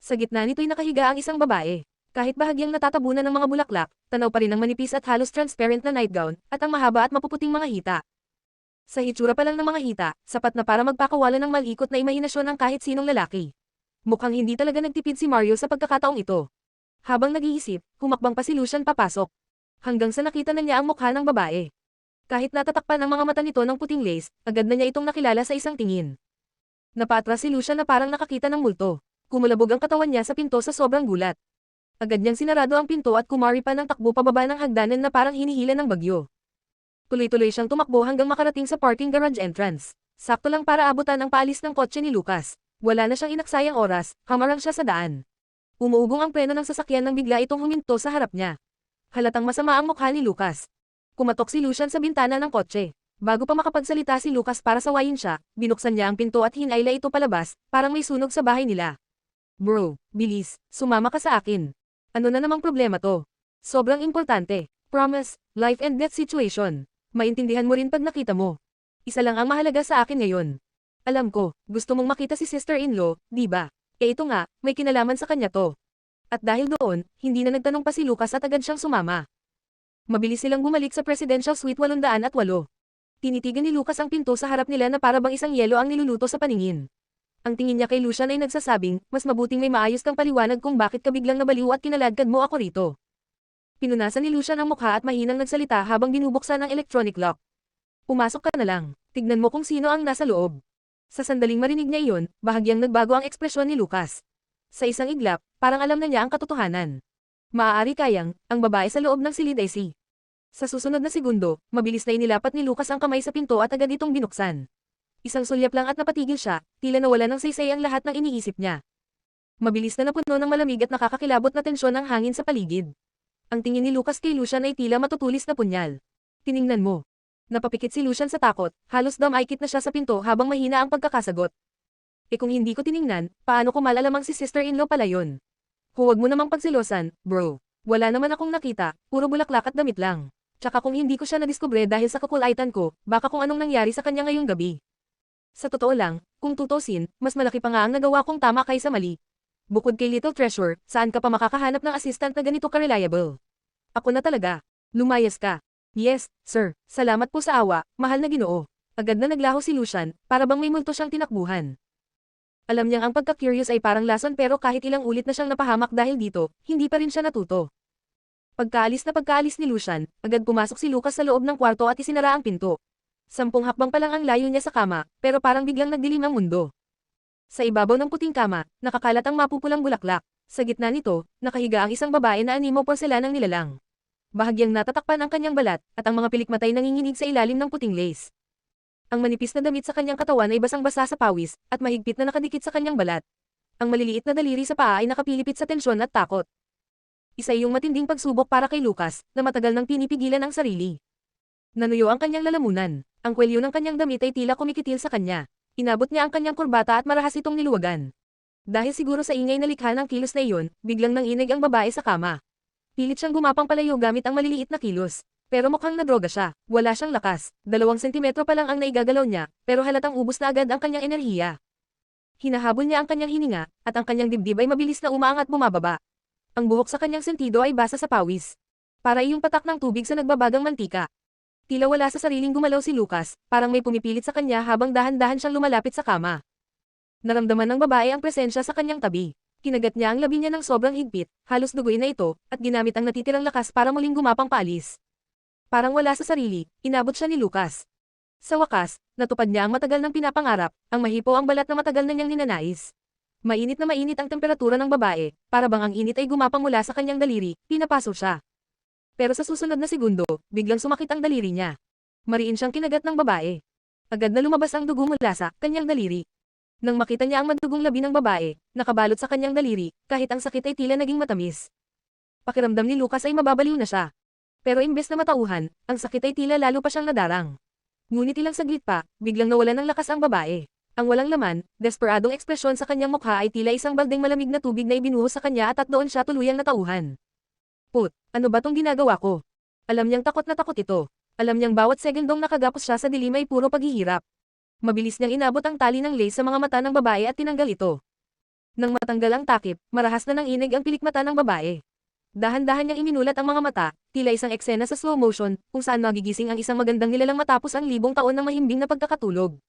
Sa gitna nito'y nakahiga ang isang babae. Kahit bahagyang natatabunan ng mga bulaklak, tanaw pa rin ang manipis at halos transparent na nightgown, at ang mahaba at mapuputing mga hita. Sa hitsura pa lang ng mga hita, sapat na para magpakawala ng malikot na imahinasyon ng kahit sinong lalaki. Mukhang hindi talaga nagtipid si Mario sa pagkakataong ito. Habang nag-iisip, humakbang pa si Lucian papasok. Hanggang sa nakita na niya ang mukha ng babae. Kahit natatakpan ang mga mata nito ng puting lace, agad na niya itong nakilala sa isang tingin. Napaatras si Lucian na parang nakakita ng multo. Kumulabog ang katawan niya sa pinto sa sobrang gulat. Agad niyang sinarado ang pinto at kumari pa ng takbo pababa ng hagdanan na parang hinihila ng bagyo. Tuloy-tuloy siyang tumakbo hanggang makarating sa parking garage entrance. Sakto lang para abutan ang paalis ng kotse ni Lucas. Wala na siyang inaksayang oras, hamarang siya sa daan. Umuugong ang preno ng sasakyan nang bigla itong huminto sa harap niya. Halatang masama ang mukha ni Lucas. Kumatok si Lucian sa bintana ng kotse. Bago pa makapagsalita si Lucas para sawayin siya, binuksan niya ang pinto at hinayla ito palabas, parang may sunog sa bahay nila. Bro, bilis, sumama ka sa akin. Ano na namang problema to? Sobrang importante. Promise, life and death situation. Maintindihan mo rin pag nakita mo. Isa lang ang mahalaga sa akin ngayon. Alam ko, gusto mong makita si sister-in-law, di ba? Ito nga, may kinalaman sa kanya to. At dahil doon, hindi na nagtanong pa si Lucas at agad siyang sumama. Mabilis silang bumalik sa Presidential Suite 808. Tinitigan ni Lucas ang pinto sa harap nila na para bang isang yelo ang niluluto sa paningin. Ang tingin niya kay Lucian ay nagsasabing, mas mabuting may maayos kang paliwanag kung bakit ka biglang nabaliw at kinaladkad mo ako rito. Pinunasan ni Lucian ang mukha at mahinang nagsalita habang binubuksan ang electronic lock. Pumasok ka na lang, tignan mo kung sino ang nasa loob. Sa sandaling marinig niya iyon, bahagyang nagbago ang ekspresyon ni Lucas. Sa isang iglap, parang alam na niya ang katotohanan. Maaari kayang, ang babae sa loob ng silid ay si. Sa susunod na segundo, mabilis na inilapat ni Lucas ang kamay sa pinto at agad itong binuksan. Isang sulyap lang at napatigil siya, tila nawala ng saysay ang lahat ng iniisip niya. Mabilis na napuno ng malamig at nakakakilabot na tensyon ang hangin sa paligid. Ang tingin ni Lucas kay Lucian ay tila matutulis na punyal. Tiningnan mo. Napapikit si Lucian sa takot, halos damaykit na siya sa pinto habang mahina ang pagkakasagot. Kung hindi ko tiningnan, paano ko malalamang si sister-in-law pala yun? Huwag mo namang pagsilosan, bro. Wala naman akong nakita, puro bulaklak at damit lang. Tsaka kung hindi ko siya nadiskubre dahil sa kakulaitan ko, baka kung anong nangyari sa kanya ngayong gabi. Sa totoo lang, kung tutusin, mas malaki pa nga ang nagawa kong tama kaysa mali. Bukod kay Little Treasure, saan ka pa makakahanap ng assistant na ganito ka-reliable? Ako na talaga. Lumayas ka. Yes, sir. Salamat po sa awa, mahal na Ginoo. Agad na naglaho si Lucian, para bang may multo siyang tinakbuhan. Alam niyang ang pagka-curious ay parang lason pero kahit ilang ulit na siyang napahamak dahil dito, hindi pa rin siya natuto. Pagkaalis ni Lucian, agad pumasok si Lucas sa loob ng kwarto at isinara ang pinto. 10 hakbang pa lang ang layo niya sa kama, pero parang biglang nagdilim ang mundo. Sa ibabaw ng puting kama, nakakalat ang mapupulang bulaklak. Sa gitna nito, nakahiga ang isang babae na animo porselanang nilalang. Bahagyang natatakpan ang kanyang balat, at ang mga pilikmatay nanginginig sa ilalim ng puting lace. Ang manipis na damit sa kanyang katawan ay basang-basa sa pawis, at mahigpit na nakadikit sa kanyang balat. Ang maliliit na daliri sa paa ay nakapilipit sa tensyon at takot. Isa iyong matinding pagsubok para kay Lucas, na matagal nang pinipigilan ang sarili. Nanuyo ang kanyang lalamunan. Ang kwelyo ng kanyang damit ay tila kumikitil sa kanya. Inabot niya ang kanyang kurbata at marahas itong niluwagan. Dahil siguro sa ingay na likha ng kilos na iyon, biglang nanginig ang babae sa kama. Pilit siyang gumapang palayo gamit ang maliliit na kilos. Pero mukhang nadroga siya, wala siyang lakas, 2 sentimetro pa lang ang naigagalaw niya, pero halatang ubos na agad ang kanyang enerhiya. Hinahabol niya ang kanyang hininga, at ang kanyang dibdib ay mabilis na umaangat bumababa. Ang buhok sa kanyang sentido ay basa sa pawis. Para iyong patak ng tubig sa nagbabagang mantika. Tila wala sa sariling gumalaw si Lucas, parang may pumipilit sa kanya habang dahan-dahan siyang lumalapit sa kama. Naramdaman ng babae ang presensya sa kanyang tabi. Kinagat niya ang labi niya ng sobrang higpit, halos duguin na ito, at ginamit ang natitirang lakas para muling gumapang paalis. Parang wala sa sarili, inabot siya ni Lucas. Sa wakas, natupad niya ang matagal ng pinapangarap, ang mahipo ang balat na matagal na niyang ninanais. Mainit na mainit ang temperatura ng babae, para bang ang init ay gumapang mula sa kanyang daliri, pinapaso siya. Pero sa susunod na segundo, biglang sumakit ang daliri niya. Mariin siyang kinagat ng babae. Agad na lumabas ang dugo mula sa kanyang daliri. Nang makita niya ang madugong labi ng babae, nakabalot sa kanyang daliri, kahit ang sakit ay tila naging matamis. Pakiramdam ni Lucas ay mababaliw na siya. Pero imbes na matauhan, ang sakit ay tila lalo pa siyang nadarang. Ngunit ilang saglit pa, biglang nawalan ng lakas ang babae. Ang walang laman, desperadong ekspresyon sa kanyang mukha ay tila isang baldeng malamig na tubig na ibinuhos sa kanya at doon siya tuluyang natauhan. Ano ba tong ginagawa ko? Alam niyang takot na takot ito. Alam niyang bawat segundong nakagapos siya sa dilim ay puro paghihirap. Mabilis niyang inabot ang tali ng lace sa mga mata ng babae at tinanggal ito. Nang matanggal ang takip, marahas na nanginig ang pilikmata ng babae. Dahan-dahan niyang iminulat ang mga mata, tila isang eksena sa slow motion, kung saan magigising ang isang magandang nilalang matapos ang libong taon ng mahimbing na pagkakatulog.